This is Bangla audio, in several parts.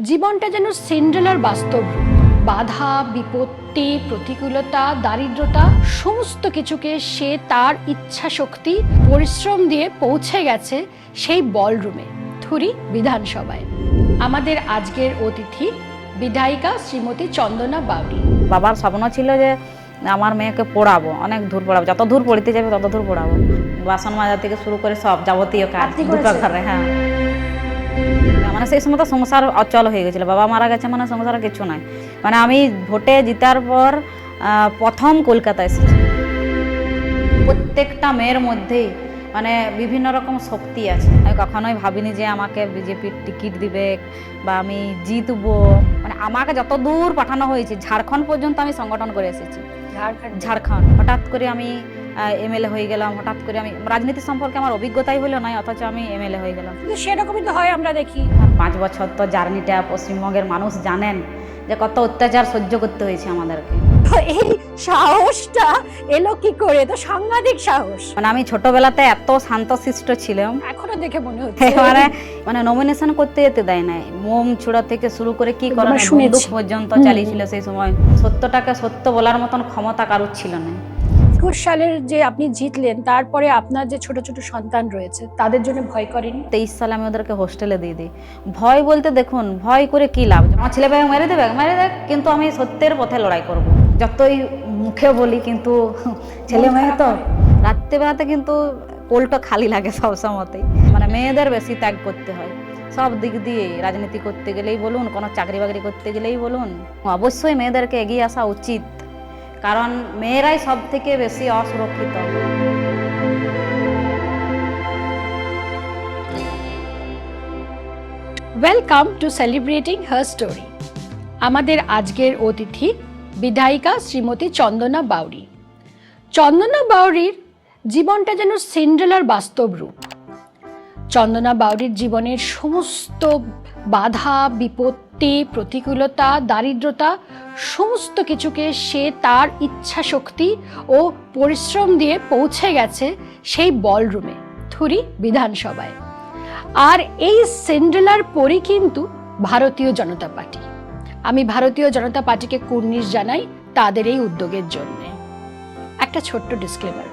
জীবনটা যেন সিন্ড্রেলার বাস্তব রূপ। বাধা, বিপত্তি, প্রতিকূলতা, দারিদ্রতা সমস্ত কিছুকে সে তার ইচ্ছা শক্তি পরিশ্রম দিয়ে পৌঁছে গেছে সেই বলরুমে, থুরি বিধানসভায়। আমাদের আজকের অতিথি বিধায়িকা শ্রীমতী চন্দনা বাউরি। বাবার স্বপ্ন ছিল যে আমার মেয়েকে পড়াবো, অনেক দূর পড়াবো, যত দূর পড়তে যাবে তত দূর পড়াবো। বাসন মাজা থেকে শুরু করে সব যাবতীয় কাজ দুটো ঘরে। হ্যাঁ, মানে সেই সময় তো সংসার অচল হয়ে গেছিল, বাবা মারা গেছে মানে সংসার কিছু নাই। মানে আমি ভোটে জিতার পর প্রথম কলকাতা এসেছি। প্রত্যেকটা মেয়ের মধ্যেই মানে বিভিন্ন রকম শক্তি আছে। আমি কখনোই ভাবিনি যে আমাকে বিজেপির টিকিট দিবে বা আমি জিতবো। মানে আমাকে যত দূর পাঠানো হয়েছে, ঝাড়খণ্ড পর্যন্ত আমি সংগঠন করে এসেছি। ঝাড়খণ্ড হঠাৎ করে আমি এমএলএ হয়ে গেলাম। হঠাৎ করে আমি রাজনীতি সম্পর্কে আমার অভিজ্ঞতাই হলো নয়, অথচ আমি এমএলএ হয়ে গেলাম। কিন্তু সেরকমই তো হয়, আমরা দেখি। 5 বছর তো জার্নিটা পশ্চিমবঙ্গের মানুষ জানেন যে কত অত্যাচার সহ্য করতে হয়েছে আমাদেরকে। এই সাহসটা এলো কি করে? তো সাংঘাতিক সাহস। মানে আমি ছোটবেলাতে এত শান্তশিষ্ট ছিলাম, এখনো দেখে মনে হচ্ছে মানে নমিনেশন করতে যেতে দেয় নাই। মোম ছুড়া থেকে শুরু করে কি করা বন্দুক পর্যন্ত চালিয়েছিল সেই সময়। সত্যটাকে সত্য বলার মতন ক্ষমতা কারোর ছিল না। 21 সালের যে আপনি জিতলেন, তারপরে আপনার যে ছোট ছোট সন্তান রয়েছে তাদের জন্য ভয় করেন? 23 সালে আমি ওদেরকে হোস্টেলে দিয়ে দিই। ভয় বলতে দেখুন, ভয় করে কি লাভ? আমার ছেলে ভাই মেরে দেবে, মেরে দেখ, কিন্তু আমি সত্যের পথে লড়াই করব। যতই মুখে বলি কিন্তু ছেলে মেয়ে তো রাত্রেবেলাতে কিন্তু কোলটা খালি লাগে সব সময়তেই। মানে মেয়েদের বেশি ত্যাগ করতে হয় সব দিক দিয়ে। রাজনীতি করতে গেলেই বলুন, কোনো চাকরি বাকরি করতে গেলেই বলুন, অবশ্যই মেয়েদেরকে এগিয়ে আসা উচিত, কারণ মেয়েরাই সব থেকে বেশি অসুরক্ষিত। Welcome to celebrating her story. আমাদের আজকের অতিথি বিধায়িকা শ্রীমতী চন্দনা বাউরি। চন্দনা বাউরির জীবনটা যেন সিন্ড্রেলার বাস্তব রূপ। চন্দনা বাউরির জীবনের সমস্ত বাধা, বিপত্তি, প্রতিকূলতা, দারিদ্রতা সমস্ত কিছুকে সে তার ইচ্ছা শক্তি ও পরিশ্রম দিয়ে পৌঁছে গেছে সেই বলরুমে, থুরি বিধানসভায়। আর এই সিন্ড্রেলার পরই কিন্তু ভারতীয় জনতা পার্টি। আমি ভারতীয় জনতা পার্টিকে কুর্নিশ জানাই তাদের এই উদ্যোগের জন্য। একটা ছোট্ট ডিসক্লেমার,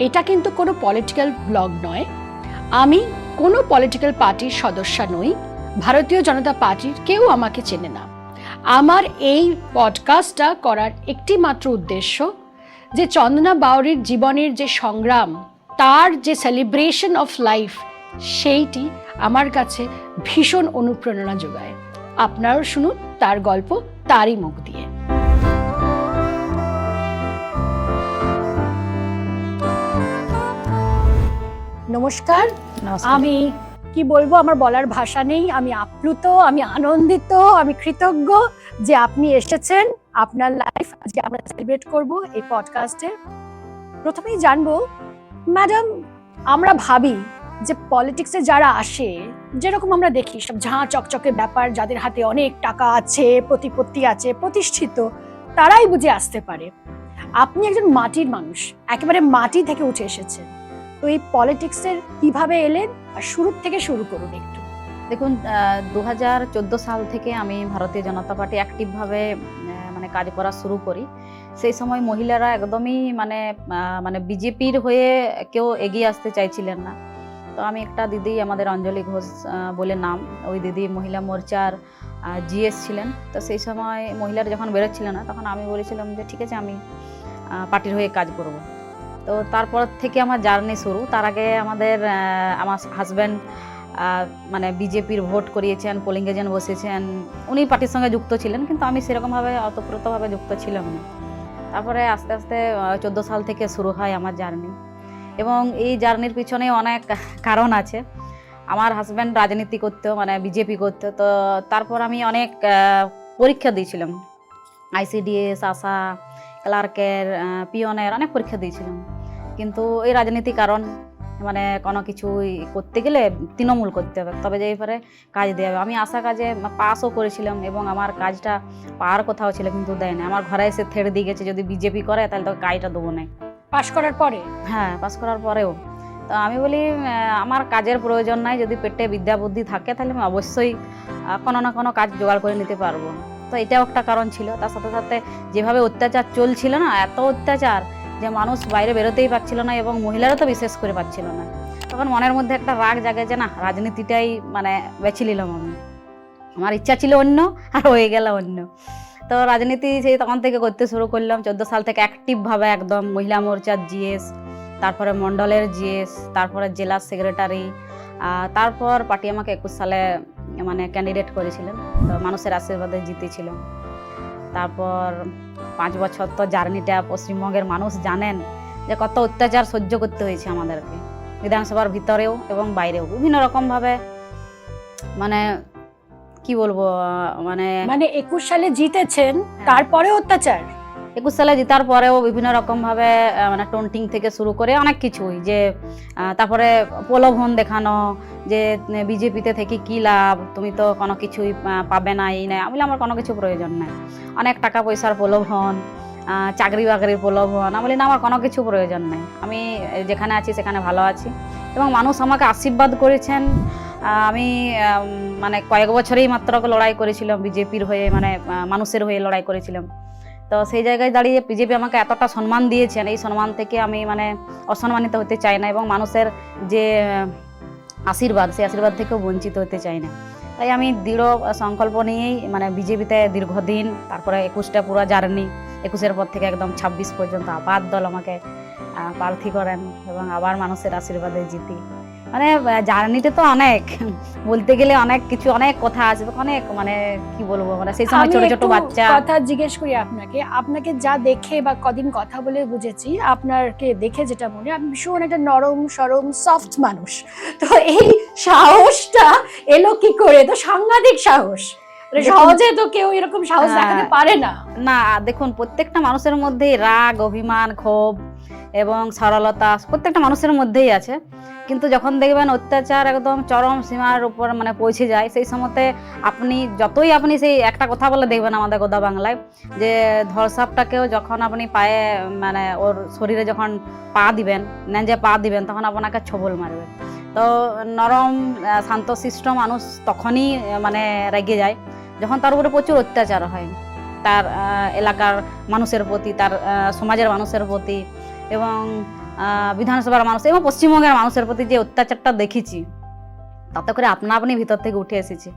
এটা কিন্তু কোনো পলিটিক্যাল ব্লগ নয়। আমি কোনো পলিটিক্যাল পার্টির সদস্য নই। ভারতীয় জনতা পার্টির কেউ আমাকে চেনে না। আমার এই পডকাস্টটা করার একটি মাত্র উদ্দেশ্য যে চন্দনা বাউরির জীবনের যে সংগ্রাম, তার যে সেলিব্রেশন অফ লাইফ, সেইটি আমার কাছে ভীষণ অনুপ্রেরণা যোগায়। আপনারাও শুনুন তার গল্প তারই মুখ দিয়ে। নমস্কার। আমি কি বলবো, আমার বলার ভাষা নেই। আমি আপ্লুত, আমি আনন্দিত, আমি কৃতজ্ঞ যে আপনি এসেছেন। আপনার লাইফ আজকে আমরা সেলিব্রেট করব এই পডকাস্টে। প্রথমেই জানবো ম্যাডাম, আমরা ভাবি যে পলিটিক্সে যারা আসে, যেরকম আমরা দেখি সব ঝাঁ চকচকে ব্যাপার, যাদের হাতে অনেক টাকা আছে, প্রতিপত্তি আছে, প্রতিষ্ঠিত, তারাই বুঝে আসতে পারে। আপনি একজন মাটির মানুষ, একেবারে মাটি থেকে উঠে এসেছেন। তো এই পলিটিক্সের কিভাবে এলেন আর শুরু থেকে শুরু করুন একটু। দেখুন, 2014 সাল থেকে আমি ভারতীয় জনতা পার্টি অ্যাক্টিভভাবে মানে কাজ করা শুরু করি। সেই সময় মহিলারা একদমই মানে বিজেপির হয়ে কেউ এগিয়ে আসতে চাইছিলেন না। তো আমি একটা দিদি, আমাদের অঞ্জলি ঘোষ বলে নাম, ওই দিদি মহিলা মোর্চার জিএস ছিলেন। তো সেই সময় মহিলারা যখন বেরোচ্ছিলেন না, তখন আমি বলেছিলাম যে ঠিক আছে, আমি পার্টির হয়ে কাজ করব। তো তারপর থেকে আমার জার্নি শুরু। তার আগে আমার হাজব্যান্ড মানে বিজেপির ভোট করিয়েছেন, পোলিং এজেন্ট বসেছেন, উনি পার্টির সঙ্গে যুক্ত ছিলেন, কিন্তু আমি সেরকমভাবে অতপ্রতভাবে যুক্ত ছিলাম না। তারপরে আস্তে আস্তে 14 সাল থেকে শুরু হয় আমার জার্নি, এবং এই জার্নির পিছনে অনেক কারণ আছে। আমার হাজব্যান্ড রাজনীতি করতো, মানে বিজেপি করতো। তো তারপর আমি অনেক পরীক্ষা দিয়েছিলাম, আইসিডিএস, আশা, ক্লার্কের, পিওনের, অনেক পরীক্ষা দিয়েছিলাম। কিন্তু এই রাজনীতি কারণ, মানে কোনো কিছু করতে গেলে তৃণমূল করতে হবে, তবে যে এবারে কাজ দেওয়া হবে। আমি আশা কাজে পাসও করেছিলাম এবং আমার কাজটা পাওয়ার কথাও ছিল, কিন্তু দেয় না। আমার ঘরে এসে থেড়ে দিয়ে গেছে, যদি বিজেপি করে তাহলে তোকে কাজটা দেবো না। পাশ করার পরে? হ্যাঁ, পাস করার পরেও তো আমি বলি আমার কাজের প্রয়োজন নাই, যদি পেটে বিদ্যা বুদ্ধি থাকে তাহলে আমি অবশ্যই কোনো না কোনো কাজ জোগাড় করে নিতে পারবো। তো এটাও একটা কারণ ছিল। তার সাথে সাথে যেভাবে অত্যাচার চলছিল না, এত অত্যাচার যে মানুষ বাইরে বেরোতেই পারছিল না, এবং মহিলারা তো বিশেষ করে পারছিল না। তখন মনের মধ্যে একটা রাগ জাগে যে না, রাজনীতিটাই মানে বেছে নিলাম আমি। আমার ইচ্ছা ছিল অন্য, আর হয়ে গেল অন্য। তো রাজনীতি সেই তখন থেকে করতে শুরু করলাম। 14 সাল থেকে অ্যাক্টিভভাবে একদম মহিলা মোর্চার জিএস, তারপরে মণ্ডলের জিএস, তারপরে জেলা সেক্রেটারি, তারপর পার্টি আমাকে 21 সালে মানে ক্যান্ডিডেট করেছিলেন, তো মানুষের আশীর্বাদে জিতেছিলাম। তারপর 5 বছর তো জার্নিটা পশ্চিমবঙ্গের মানুষ জানেন যে কত অত্যাচার সহ্য করতে হয়েছে আমাদেরকে, বিধানসভার ভিতরেও এবং বাইরেও বিভিন্ন রকমভাবে। মানে কি বলবো, মানে 21 সালে জিতেছেন, তারপরে অত্যাচার। 21 সালে জেতার পরেও বিভিন্ন রকমভাবে মানে টন্টিং থেকে শুরু করে অনেক কিছুই, যে তারপরে প্রলোভন দেখানো যে বিজেপিতে থেকে কি লাভ, তুমি তো কোনো কিছুই পাবে না, এই নাই। আমি বলি আমার কোনো কিছু প্রয়োজন নাই। অনেক টাকা পয়সার প্রলোভন, চাকরি বাকরির প্রলোভন, আমি বলি না আমার কোনো কিছু প্রয়োজন নাই, আমি যেখানে আছি সেখানে ভালো আছি। এবং মানুষ আমাকে আশীর্বাদ করেছেন। আমি মানে কয়েক বছরেই মাত্র লড়াই করেছিলাম বিজেপির হয়ে, মানে মানুষের হয়ে লড়াই করেছিলাম। তো সেই জায়গায় দাঁড়িয়ে বিজেপি আমাকে এতটা সম্মান দিয়েছেন, এই সম্মান থেকে আমি মানে অসম্মানিত হতে চাই না, এবং মানুষের যে আশীর্বাদ, সেই আশীর্বাদ থেকেও বঞ্চিত হতে চাই না। তাই আমি দৃঢ় সংকল্প নিয়েই মানে বিজেপিতে দীর্ঘদিন, তারপরে 21টা পুরো জার্নি, 21-এর পর থেকে একদম 26 পর্যন্ত আবার দল আমাকে প্রার্থী করেন, এবং আবার মানুষের আশীর্বাদে জিতি। মানে জার্নিতে তো অনেক বলতে গেলে অনেক কিছু, অনেক কথা আছে, অনেক মানে কি বলবো, মানে সেই সময় ছোট ছোট বাচ্চা। কথা জিজ্ঞেস করি আপনাকে যা দেখে বা কদিন কথা বলে বুঝেছি, আপনাকে দেখে যেটা মনে হয় আপনি ভীষণ একটা নরম সরম সফট মানুষ। তো এই সাহসটা এলো কি করে? তো সাংঘাতিক সাহস, সহজে তো কেউ এরকম সাহস দেখাতে পারে না। না দেখুন, প্রত্যেকটা মানুষের মধ্যেই রাগ, অভিমান, ক্ষোভ এবং সরলতা প্রত্যেকটা মানুষের মধ্যেই আছে। কিন্তু যখন দেখবেন অত্যাচার একদম চরম সীমার উপর মানে পৌঁছে যায়, সেই সময়তে আপনি যতই আপনি সেই একটা কথা বলে দেখবেন আমাদের গোদা বাংলায়, যে ধরসাপটাকেও যখন আপনি পায়ে মানে ওর শরীরে যখন পা দিবেন, নেঞ্জে পা দিবেন, তখন আপনাকে ছবল মারবে। তো নরম শান্তশিষ্ট মানুষ তখনই মানে রেগে যায় যখন তার উপরে প্রচুর অত্যাচার হয়, তার এলাকার মানুষের প্রতি, তার সমাজের মানুষের প্রতি, এবং বিধানসভার মানুষ এবং পশ্চিমবঙ্গের মানুষের প্রতি যে অত্যাচারটা দেখেছি, তাতে করে আপনা আপনি ভিতর থেকে উঠে এসেছে।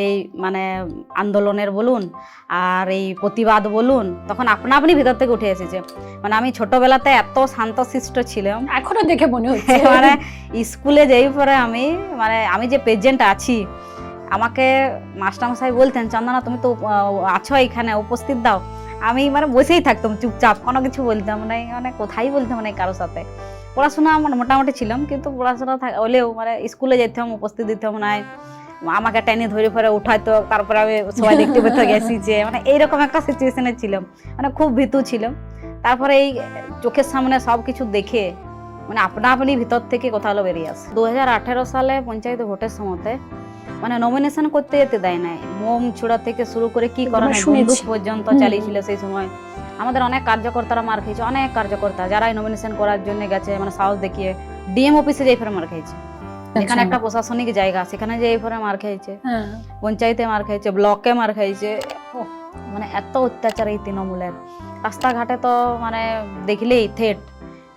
এই মানে আন্দোলনের বলুন আর এই প্রতিবাদ বলুন, তখন আপনা আপনি ভিতর থেকে উঠে এসেছে। মানে আমি ছোটবেলাতে এত শান্তশিষ্ট ছিলাম, এখনো দেখে মনে হচ্ছে। মানে স্কুলে যেই পরে আমি যে প্রেজেন্ট আছি, আমাকে মাস্টারমশাই বলতেন, চন্দনা তুমি তো আছো এখানে, উপস্থিত দাও। আমি মানে বসেই থাকতাম চুপচাপ, কোনো কিছু বলতাম না, মানে কোথায় বলতাম না কারোর সাথে। পড়াশোনা আমার মোটামুটি ছিলাম, কিন্তু পড়াশোনা হলেও মানে স্কুলে যেতাম, উপস্থিত দিতাম না, আমাকে টেনে ধরে ফেরে উঠাইতো, তারপরে আমি সবাই দেখতে পেতে গেছি যে মানে এইরকম একটা সিচুয়েশনে ছিলাম, মানে খুব ভীতু ছিলাম। তারপরে এই চোখের সামনে সব কিছু দেখে মানে আপনা আপনি ভিতর থেকে কোথাও বেরিয়ে আসে। 2018 সালে পঞ্চায়েত ভোটের সময়তে মানে নমিনেশন করতে যেতে দেয় নাই, মোম ছোড়া থেকে শুরু করে কি করা বন্দুক পর্যন্ত চালিয়েছিল। সেই সময় আমাদের অনেক কার্যকর্তারা মার খেয়েছে, অনেক কার্যকর্তা যারাই নমিনেশন করার জন্য গেছে মানে সাহস দেখিয়ে ডিএম অফিসে যাই ফেরে মার খেয়েছে। এখানে একটা প্রশাসনিক জায়গা, সেখানে যাই ফেরে মার খেয়েছে, পঞ্চায়েতে মার খেয়েছে, ব্লকে মার খেয়েছে। মানে এত অত্যাচার এই তৃণমূলের। রাস্তাঘাটে তো মানে দেখলেই থ্রেট,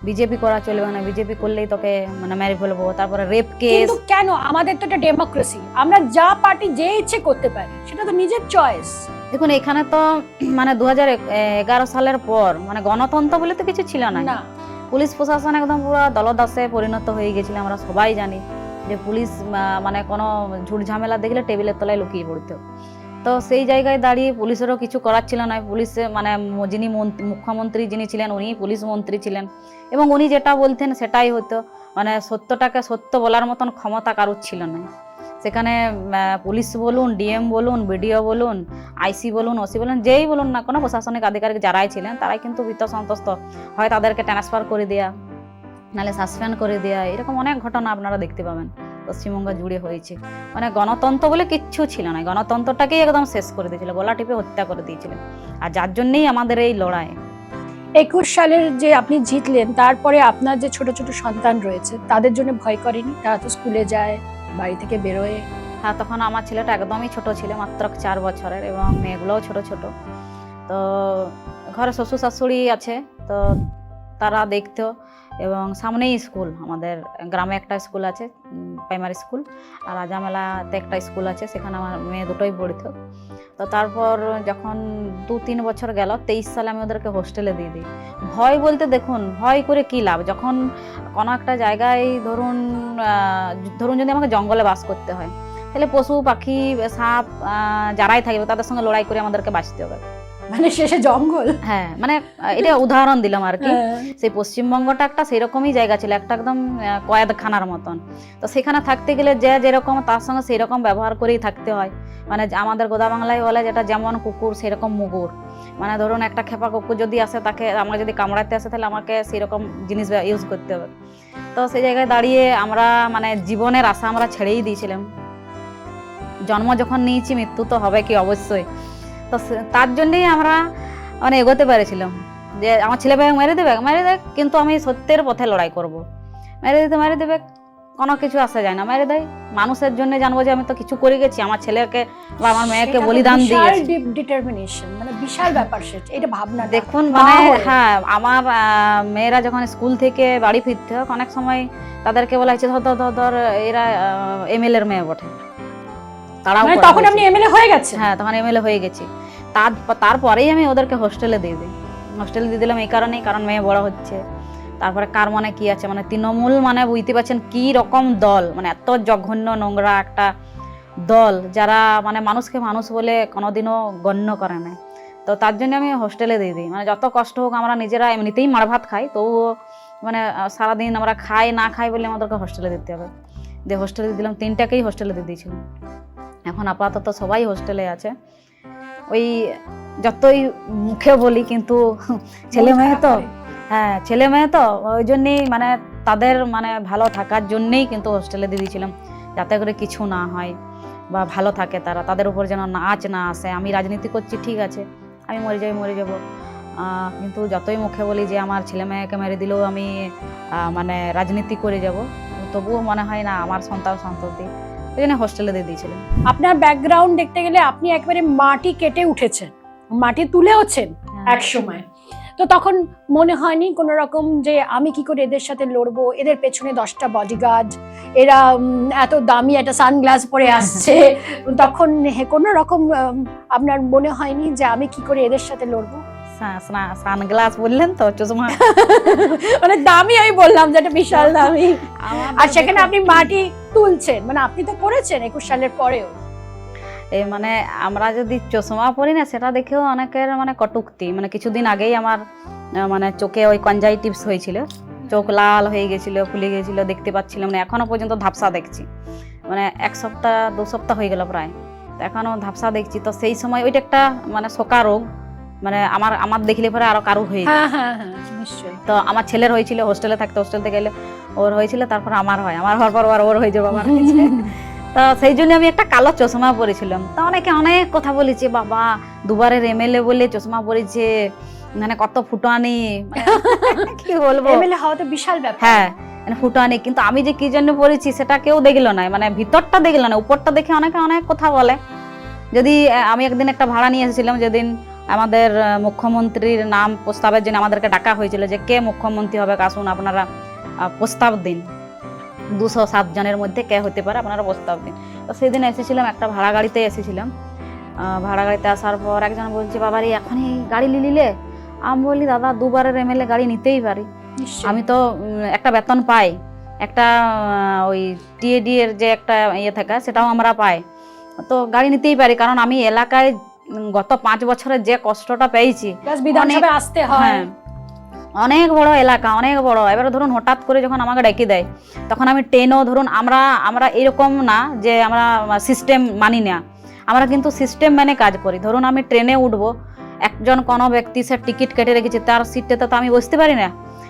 বিজেপি করা চলবে না, বিজেপি করলেই তোকে মানে মেরে ফেলবো। তারপরে রেপ কেস। কিন্তু কেন? আমাদের তো এটা ডেমোক্রেসি, আমরা যা পার্টি যে ইচ্ছে করতে পারি, সেটা তো নিজের চয়েস। দেখুন এখানে তো মানে 2011 সালের পর মানে গণতন্ত্র বলে তো কিছু ছিল না। পুলিশ প্রশাসন একদম পুরো দলদাসে পরিণত হয়ে গেছিল। আমরা সবাই জানি যে পুলিশ মানে কোনো ঝুট ঝামেলা দেখলে টেবিলের তলায় লুকিয়ে পড়তো। তো সেই জায়গায় দাঁড়িয়ে পুলিশেরও কিছু করার ছিল না। পুলিশে মানে যিনি মুখ্যমন্ত্রী যিনি ছিলেন, উনি পুলিশ মন্ত্রী ছিলেন, এবং উনি যেটা বলতেন সেটাই হতো। মানে সত্যটাকে সত্য বলার মতন ক্ষমতা কারুর ছিল না সেখানে। পুলিশ বলুন, ডিএম বলুন, বিডিও বলুন, আইসি বলুন, ওসি বলুন, যেই বলুন না কোনো প্রশাসনিক আধিকারিক যারাই ছিলেন, তারাই কিন্তু ভীত সন্ত্রস্ত, হয় তাদেরকে ট্রান্সফার করে দেওয়া, নাহলে সাসপেন্ড করে দেওয়া। এরকম অনেক ঘটনা আপনারা দেখতে পাবেন পশ্চিমবঙ্গ জুড়ে হয়েছে। মানে গণতন্ত্র বলে কিচ্ছু ছিল না, গণতন্ত্রটাকেই একদম শেষ করে দিয়েছিল, গলা টিপে হত্যা করে দিয়েছিল। আর যার জন্যই আমাদের এই লড়াই। 21 সালের যে আপনি জিতলেন, তারপরে আপনার যে ছোট ছোট সন্তান রয়েছে তাদের জন্য ভয় করেনি? তারা তো স্কুলে যায়, বাড়ি থেকে বেরোয়। হ্যাঁ, তখন আমার ছেলেটা একদমই ছোট ছিল, মাত্র 4 বছরের, এবং মেয়েগুলোও ছোট ছোট। তো ঘরে শ্বশুর শাশুড়ি আছে, তো তারা দেখতো। এবং সামনেই স্কুল, আমাদের গ্রামে একটা স্কুল আছে, প্রাইমারি স্কুল, আর রাজামেলাতে একটা স্কুল আছে, সেখানে আমার মেয়ে দুটোই পড়তো। তো তারপর যখন 2-3 বছর গেল, 23 সালে আমি ওদেরকে হোস্টেলে দিয়ে দিই। ভয় বলতে দেখুন, ভয় করে কী লাভ? যখন কোনো একটা জায়গায় ধরুন যদি আমাকে জঙ্গলে বাস করতে হয়, তাহলে পশু পাখি সাপ যারাই থাকবে তাদের সঙ্গে লড়াই করে আমাদেরকে বাঁচতে হবে। মানে শেষে জঙ্গল। হ্যাঁ, মানে এটা উদাহরণ দিলাম আর কি। সেই পশ্চিমবঙ্গটা একটা সেরকমই জায়গা ছিল, একটা একদম কয়েদখানার মতন। তো সেখানে থাকতে গেলে যে যেরকম তার সঙ্গে সেই রকম ব্যবহার করেই থাকতে হয়। মানে আমাদের গোদা বাংলায় বলে যেটা যেমন কুকুর সেরকম মুগুর। মানে ধরুন একটা খেপা কুকুর যদি আসে, তাকে আমাকে যদি কামড়াতে আসে, তাহলে আমাকে সেরকম জিনিস ইউজ করতে হবে। তো সেই জায়গায় দাঁড়িয়ে আমরা মানে জীবনের আশা আমরা ছেড়েই দিয়েছিলাম। জন্ম যখন নিয়েছি, মৃত্যু তো হবে কি অবশ্যই। তো তার জন্যই আমরা মানে এগোতে পেরেছিলাম যে আমার ছেলে মেয়ে মেরে দেবে, কিন্তু আমি সত্যের পথে লড়াই করব। মেরে দেবে কোনো কিছু আসা যায় না, মেরে দেয় মানুষের জন্য, জানবো যে আমি তো কিছু করে গেছি, আমার ছেলেকে বা আমার মেয়েকে বলিদান দিয়েছি। ডিটারমিনেশন, মানে বিশাল ব্যাপার সেটা, এটা ভাবনা। দেখুন মানে হ্যাঁ, আমার মেয়েরা যখন স্কুল থেকে বাড়ি ফিরতে হোক, অনেক সময় তাদেরকে বলা হয়েছে ধর এরা এমএলএ এর মেয়ে বটে। মানে তখন আপনি এমএলএ হয়ে গেছেন? হ্যাঁ, তখন এমএলএ হয়ে গেছি। তারপরেই আমি ওদেরকে হোস্টেলে দিয়ে দিলাম এই কারণেই, কারণ মেয়ে বড় হচ্ছে। তারপরে কার মনে কি আছে, মানে তৃণমূল মানে বুঝতে পারছেন কি রকম দল, মানে এত জঘন্য নোংরা একটা দল, যারা মানে মানুষকে মানুষ বলে কোনোদিনও গণ্য করে না। তো তার জন্য আমি হোস্টেলে দিয়ে দিই। মানে যত কষ্ট হোক, আমরা নিজেরা এমনিতেই মার ভাত খাই, তবুও মানে সারাদিন আমরা খাই না খাই বলে আমাদেরকে হোস্টেলে দিতে হবে। দিয়ে হোস্টেলে দিয়ে দিলাম, 3টাকেই হোস্টেলে দিয়ে দিয়েছিলাম। এখন আপাতত সবাই হোস্টেলে আছে। ওই যতই মুখে বলি, কিন্তু ছেলে মেয়ে তো, হ্যাঁ ছেলে মেয়ে তো, ওই জন্যেই মানে তাদের মানে ভালো থাকার জন্যেই কিন্তু হোস্টেলে দিয়ে দিয়েছিলাম, যাতে করে কিছু না হয় বা ভালো থাকে তারা, তাদের উপর যেন আঁচ না আসে। আমি রাজনীতি করছি ঠিক আছে, আমি মরে যাব, কিন্তু যতই মুখে বলি যে আমার ছেলে মেয়েকে মেরে দিলেও আমি মানে রাজনীতি করে যাব, তবুও মনে হয় না আমার সন্তান সন্ততি, ওই জন্য হোস্টেলে দিয়ে দিয়েছিলাম। আপনার ব্যাকগ্রাউন্ড দেখতে গেলে আপনি একেবারে মাটি কেটে উঠেছেন, মাটি তুলেওছেন এক সময়। তো তখন মনে হয়নি কোনো রকম যে আমি কি করে এদের সাথে লড়বো, এদের পেছনে 10টা বডিগার্ড, এরা এত দামি একটা সানগ্লাস পরে আসছে, তখন কোনো রকম আপনার মনে হয়নি যে আমি কি করে এদের সাথে লড়বো? সানগ্লাস বললেন তো, চশমা মানে দামি, আমি বললাম যেটা বিশাল দামি, আর সেখানে আপনি মাটি তুলছেন, মানে আপনি তো করেছেন 21 সালের পরেও। মানে আমরা যদি চশমা পরি না, সেটা দেখেও অনেকের মানে কটূক্তি। মানে কিছুদিন আগেই আমার মানে চোখে ওই কনজাইটিভস হয়েছিল, চোখ লাল হয়ে গেছিল, ফুলে গেছিল, দেখতে পাচ্ছিলাম না, এখনো পর্যন্ত ধাপসা দেখছি। মানে 1 সপ্তাহ 2 সপ্তাহ হয়ে গেল প্রায়, এখনো ধাপসা দেখছি। তো সেই সময় ওইটা একটা মানে শোকা রোগ, মানে আমার দেখলে পরে আরো কারো হয়ে যায়। নিশ্চয়ই। তো আমার ছেলের হয়েছিল, হোস্টেলে থাকতে, হোস্টেল থেকে এলে ওর হয়েছিল, তারপর আমার হওয়ার পর ওর হয়ে যাবে আমার হয়েছে। তো সেই জন্য আমি একটা কালো চশমা পরেছিলাম। তো অনেকে অনেক কথা বলেছে, বাবা 2বারের এমএলএ বলে চশমা পরেছে, মানে কত ফুটানি, কি বলবো, এমএলএ হওয়া তো বিশাল ব্যাপার। হ্যাঁ মানে ফুটানি, কিন্তু আমি যে কি জন্য পরেছি সেটা কেউ দেখলো না, মানে ভিতরটা দেখলো না, উপরটা দেখে অনেকে অনেক কথা বলে। যদি আমি একদিন একটা ভাড়া নিয়ে এসেছিলাম, যেদিন আমাদের মুখ্যমন্ত্রীর নাম প্রস্তাবের জন্য আমাদেরকে ডাকা হয়েছিল যে কে মুখ্যমন্ত্রী হবে, আসুন আপনারা প্রস্তাব দিন, 207 জনের মধ্যে কে হতে পারে, আপনারা প্রস্তাব দিন। তো সেই দিন এসেছিলাম, একটা ভাড়া গাড়িতে এসেছিলাম। ভাড়া গাড়িতে আসার পর একজন বলছে, বাবারি এখনই গাড়ি নিলে? আমি বলি, দাদা 2বারের এমএলএ গাড়ি নিতেই পারি, আমি তো একটা বেতন পাই, একটা ওই টিএডি এর যে একটা ইয়ে থাকা সেটাও আমরা পাই, তো গাড়ি নিতেই পারি, কারণ আমি এলাকায় গত 5 বছরে যে কষ্টটা পেয়েছি, বিধানসভায় আসতে হয়, অনেক বড় এলাকা, অনেক বড়। এবার ধরুন হঠাৎ করে যখন আমাকে ডেকে দেয়, তখন আমি ট্রেনও ধরুন আমরা এরকম না যে আমরা সিস্টেম মানি না, আমরা কিন্তু সিস্টেম মেনে কাজ করি। ধরুন আমি ট্রেনে উঠবো, একজন কোনো ব্যক্তি সে টিকিট কেটে রেখেছে, তার সিটটাতে তো আমি বসতে পারি না,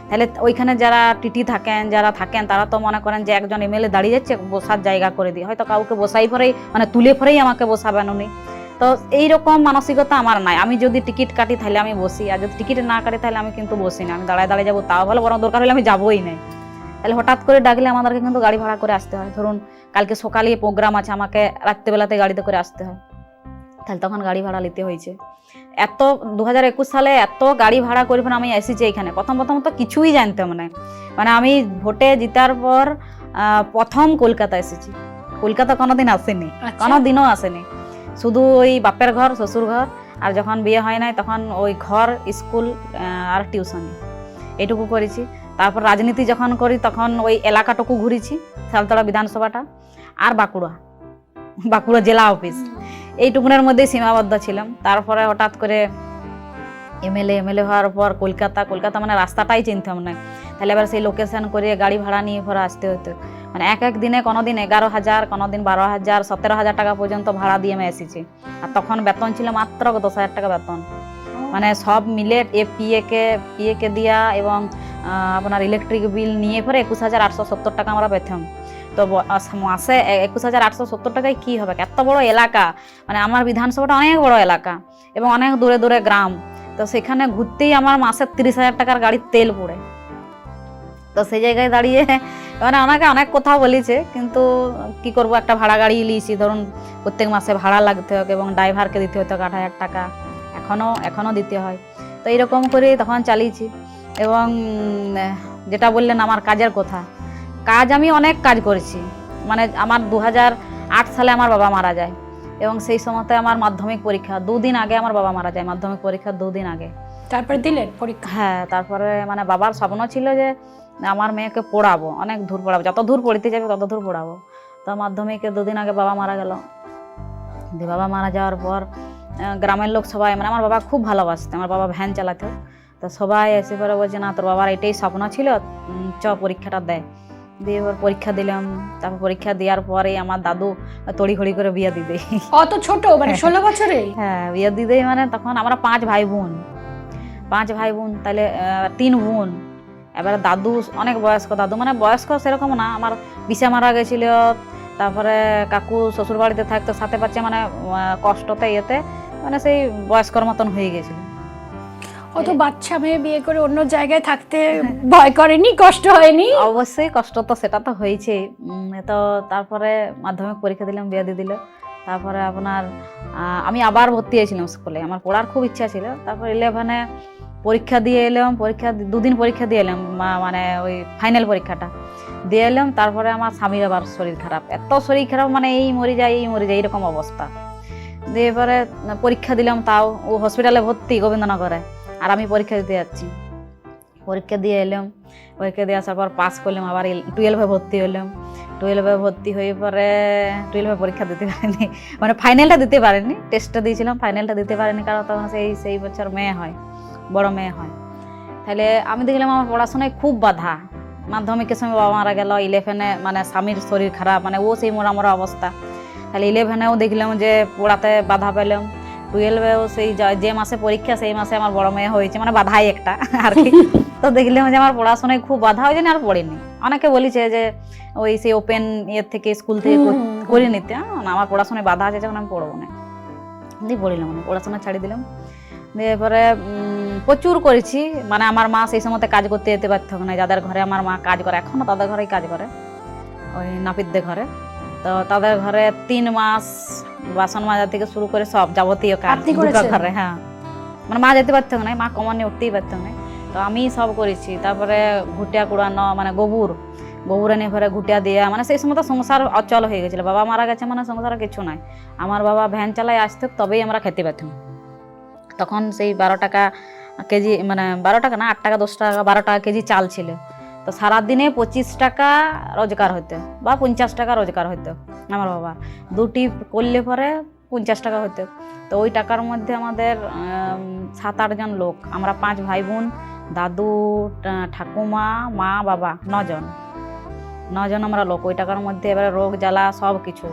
তাহলে ওইখানে যারা টিটি যারা থাকেন তারা তো মনে করেন যে একজন এমএলএ দাঁড়িয়ে যাচ্ছে, বসার জায়গা করে দিই, হয়তো কাউকে বসাই পরেই মানে তুলে পরেই আমাকে বসাবেন উনি। তো এইরকম মানসিকতা আমার নাই। আমি যদি টিকিট কাটি তাহলে আমি বসি, আর যদি টিকিট না কাটি তাহলে আমি কিন্তু বসি না, আমি দাঁড়ায় দাঁড়ায় যাবো তাও ভালো, বরং দরকার হলে আমি যাবোই না। তাহলে হঠাৎ করে ডাকলে আমাদেরকে কিন্তু গাড়ি ভাড়া করে আসতে হয়। ধরুন কালকে সকালে প্রোগ্রাম আছে, আমাকে রাত্রেবেলাতে গাড়িতে করে আসতে হয়, তাহলে তখন গাড়ি ভাড়া নিতে হয়েছে। এত 2021 সালে এত গাড়ি ভাড়া করে আমি এসেছি এখানে। প্রথম তো কিছুই জানতাম না, মানে আমি ভোটে জিতার পর প্রথম কলকাতা এসেছি। কলকাতা কোনোদিন আসেনি, কোনোদিনও আসেনি, শুধু ওই বাপের ঘর, শ্বশুর ঘর, আর যখন বিয়ে হয় নাই তখন ওই ঘর, স্কুল আর টিউশন, এটুকু করেছি। তারপর রাজনীতি যখন করি তখন ওই এলাকাটুকু ঘুরেছি, সালতলা বিধানসভাটা আর বাঁকুড়া জেলা অফিস, এইটুকুনের মধ্যেই সীমাবদ্ধ ছিলাম। তারপরে হঠাৎ করে এমএলএ হওয়ার পর কলকাতা মানে রাস্তাটাই চিনতাম না, তাহলে এবার সেই লোকেশন করে গাড়ি ভাড়া নিয়ে পরে আসতে হতো। মানে এক দিনে কোনোদিন 11,000, কোনোদিন 12,000, 17,000 টাকা পর্যন্ত ভাড়া দিয়ে আমি এসেছি। আর তখন বেতন ছিল মাত্র 10,000 টাকা বেতন, মানে সব মিলে পিএ কে দিয়া এবং আপনার ইলেকট্রিক বিল নিয়ে পরে 21,870 টাকা আমরা পেতাম। তো মাসে 21,870 টাকায় কি হবে? এত বড় এলাকা, মানে আমার বিধানসভাটা অনেক বড় এলাকা এবং অনেক দূরে দূরে গ্রাম, তো সেখানে ঘুরতেই আমার মাসে 30,000 টাকার গাড়ির তেল পড়ে। তো সেই জায়গায় দাঁড়িয়ে মানে ওনাকে অনেক কথা বলেছে, কিন্তু কি করব, একটা ভাড়া গাড়ি নিয়েছি, ধরুন প্রত্যেক মাসে ভাড়া লাগতে হবে এবং ড্রাইভারকে দিতে হতো 8,000 টাকা, এখনও দিতে হয়। তো এইরকম করে তখন চালিয়েছি। এবং যেটা বললেন আমার কাজের কথা, আমি অনেক কাজ করেছি। মানে আমার 2008 সালে আমার বাবা মারা যায়, এবং সেই সময়তে আমার মাধ্যমিক পরীক্ষা 2 দিন আগে আমার বাবা মারা যায়, মাধ্যমিক পরীক্ষা 2 দিন আগে। তারপরে দিলেন পরীক্ষা? হ্যাঁ, তারপরে মানে বাবার স্বপ্ন ছিল যে আমার মেয়েকে পড়াবো, অনেক দূর পড়াবো, যত দূর পড়তে যাবে তত দূর পড়াবো। তো মাধ্যমিকে 2 দিন আগে বাবা মারা গেল। বাবা মারা যাওয়ার পর গ্রামের লোক সবাই, মানে আমার বাবা খুব ভালোবাসতে, আমার বাবা ভ্যান চালাতো, তো সবাই এসে পরে বলছে না তোর বাবার এটাই স্বপ্ন ছিল, চ পরীক্ষাটা দেয়। দিয়ে এবার পরীক্ষা দিলাম। তারপর পরীক্ষা দেওয়ার পরে আমার দাদু তড়িঘড়ি করে বিয়ে দিয়ে দেয়। অত ছোট, মানে 16 বছরে? হ্যাঁ, বিয়ে দিয়ে দেয়। মানে তখন আমরা 5 ভাই বোন, তাহলে 3 বোন। এবার দাদু অনেক বয়স্ক, দাদু মানে বয়স্ক সেরকম না, আমার বিছা মারা গেছিল, তারপরে কাকু শ্বশুর বাড়িতে থাকতো, সাথে পাচ্ছে মানে কষ্টতে ইয়েতে মানে সেই বয়স্কর মতন হয়ে গেছিল। অত বাচ্চা মেয়ে বিয়ে করে অন্য জায়গায় থাকতে ভয় করেনি, কষ্ট হয়নি? অবশ্যই কষ্ট তো, সেটা তো হয়েছে। তো তারপরে মাধ্যমিক পরীক্ষা দিলাম, বিয়ে দিয়ে দিল। তারপরে আপনার আমি আবার ভর্তি হয়েছিলাম স্কুলে, আমার পড়ার খুব ইচ্ছা ছিল। তারপর 11-এ পরীক্ষা দিয়ে এলাম, 2 দিন পরীক্ষা দিয়ে এলাম, মানে ওই ফাইনাল পরীক্ষাটা দিয়ে এলাম। তারপরে আমার স্বামীর আবার শরীর খারাপ, এত শরীর খারাপ মানে এই মরে যায় এরকম অবস্থা। দিয়ে এবারে পরীক্ষা দিলাম, তাও ও হসপিটালে ভর্তি গোবিন্দনগরে, আর আমি পরীক্ষা দিতে যাচ্ছি। পরীক্ষা দিয়ে এলাম, পরীক্ষা দিয়ে আসার পর পাস করলাম, আবার 12-এ ভর্তি হলাম। 12-এ ভর্তি হয়ে পরে 12-এ পরীক্ষা দিতে পারিনি, মানে ফাইনালটা দিতে পারিনি, টেস্টটা দিয়েছিলাম, ফাইনালটা দিতে পারিনি, কারণ তখন সেই বছর মেয়ে হয়, বড় মেয়ে হয়। তাহলে আমি দেখলাম আমার পড়াশোনায় খুব বাধা। মাধ্যমিকের সময় বাবা মারা গেল, 11-এ মানে স্বামীর শরীর খারাপ, মানে ও সেই মোড়া অবস্থা। তাহলে 11-এও দেখলাম যে পড়াতে বাধা পেলাম। 12-এও সেই যে মাসে পরীক্ষা সেই মাসে আমার বড় মেয়ে হয়েছে, মানে বাধাই একটা আর কি। তো দেখলাম যে আমার পড়াশোনায় খুব বাধা হয়ে যায়, আর পড়িনি। অনেকে বলেছে যে ওই সেই ওপেন ইয়ের থেকে, স্কুল থেকে করে নিতে, আমার পড়াশোনায় বাধা আছে যখন আমি পড়বো না, দিয়ে পড়িলাম, মানে পড়াশোনা ছাড়ি দিলাম। দিয়ে এরপরে প্রচুর করেছি, মানে আমার মা সেই সময়তে কাজ করতে যেতে পারত না, যাদের ঘরে আমার মা কাজ করে, এখনও তাদের ঘরেই কাজ করে, ওই নাপিতদের ঘরে। তো তাদের ঘরে 3 মাস বাসন মাজা থেকে শুরু করে সব যাবতীয় কাজ ঘরে। হ্যাঁ, মানে মা যেতে পারত না, মা কমান নিয়ে উঠতেই পারত না, তো আমি সব করেছি। তারপরে ঘুটিয়া কুড়ানো, মানে গোবর এনে ঘরে ঘুটিয়া দেওয়া, মানে সেই সময় তো সংসার অচল হয়ে গেছিলো। বাবা মারা গেছে মানে সংসার কিছু নাই। আমার বাবা ভ্যান চালায় আসতে, তবেই আমরা খেতে পেতাম। তখন সেই 12 টাকা কেজি, মানে 12 টাকা না, 8 টাকা 10 টাকা 12 টাকা কেজি চাল ছিল। তো সারাদিনে 25 টাকা রোজগার হতো বা 50 টাকা রোজগার হতো আমার বাবা। 2টি করলে পরে 50 টাকা হতো। তো ওই টাকার মধ্যে আমাদের 7-8 জন লোক, আমরা 5 ভাই বোন, দাদু, ঠাকুমা, মা, বাবা, 9 জন আমরা লোক। ওই টাকার মধ্যে এবারে রোগ জ্বালা সব কিছু,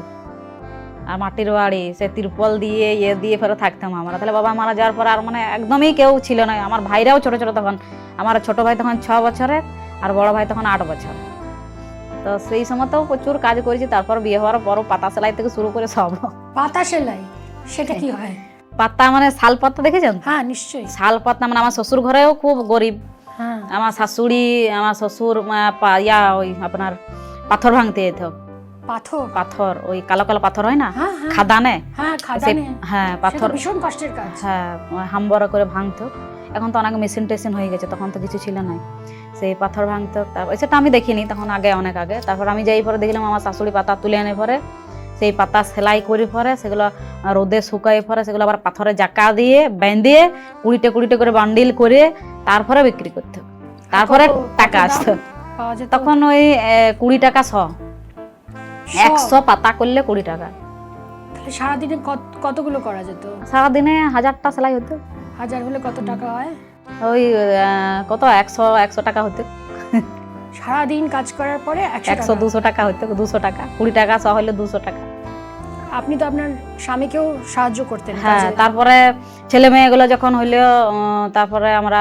আর মাটির বাড়ি, সে তিরপল দিয়ে দিয়ে ফেরত থাকতাম আমরা। তাহলে বাবা মারা যাওয়ার পর আর মানে একদমই কেউ ছিল না। আমার ভাইরাও ছোট তখন, আমার ছোট ভাই তখন 6 বছরের আর বড় ভাই তখন 8 বছর। তো সেই সময়তেও প্রচুর কাজ করেছি। তারপর বিয়ে হওয়ার পরও পাতা সেলাই থেকে শুরু করে সব। পাতা সেলাই? সেটা কি হয়? পাতা মানে শাল পাতা দেখেছেন? হ্যাঁ নিশ্চয়ই। শাল পাতা মানে আমার শ্বশুর ঘরেও খুব গরিব, হ্যাঁ আমার শাশুড়ি আমার শ্বশুর ওই আপনার পাথর ভাঙতে যেত। পাথর? পাথর ওই কালো কালো পাথর হয় না হ্যাঁ হ্যাঁ খাদানে, হ্যাঁ খাদানে। হ্যাঁ সেটা পাথর, ভীষণ কষ্টের কাজ। হ্যাঁ হাম্বরা করে ভাঙতো। এখন তো অনেক মেশিন টেশিন হয়ে গেছে, তখন তো কিছু ছিল না। সেই পাথর ভাঙতো, তারপর সেটা আমি দেখিনি তখন, আগে অনেক আগে। তারপর আমি যাই পরে দেখলাম আমার শাশুড়ি পাতা তুলে এনে পরে সেই পাতা সেলাই করে পরে সেগুলো রোদে শুকাই পরে সেগুলো আবার পাথরে জাকা দিয়ে বেঁধে কুড়িটে করে বান্ডিল করে তারপরে বিক্রি করতে, তারপরে টাকা আসতো। পাওয়া যেত তখন ওই 20 টাকা 100, 100 পাতা করলে 20 টাকা। তাহলে সারাদিনে কতগুলো করা যেত? সারাদিনে 1000টা সেলাই হতো। 1000 হলে কত টাকা হয়? ওই কত 100 টাকা হতো। সারাদিন কাজ করার পরে 100-200 টাকা হতো, 200 টাকা 20 টাকা 100 হলে 200 টাকা। আপনি তো আপনার স্বামীকেও সাহায্য করতেন হ্যাঁ, কাজে? তারপরে ছেলে মেয়েগুলো যখন হইলো তারপরে আমরা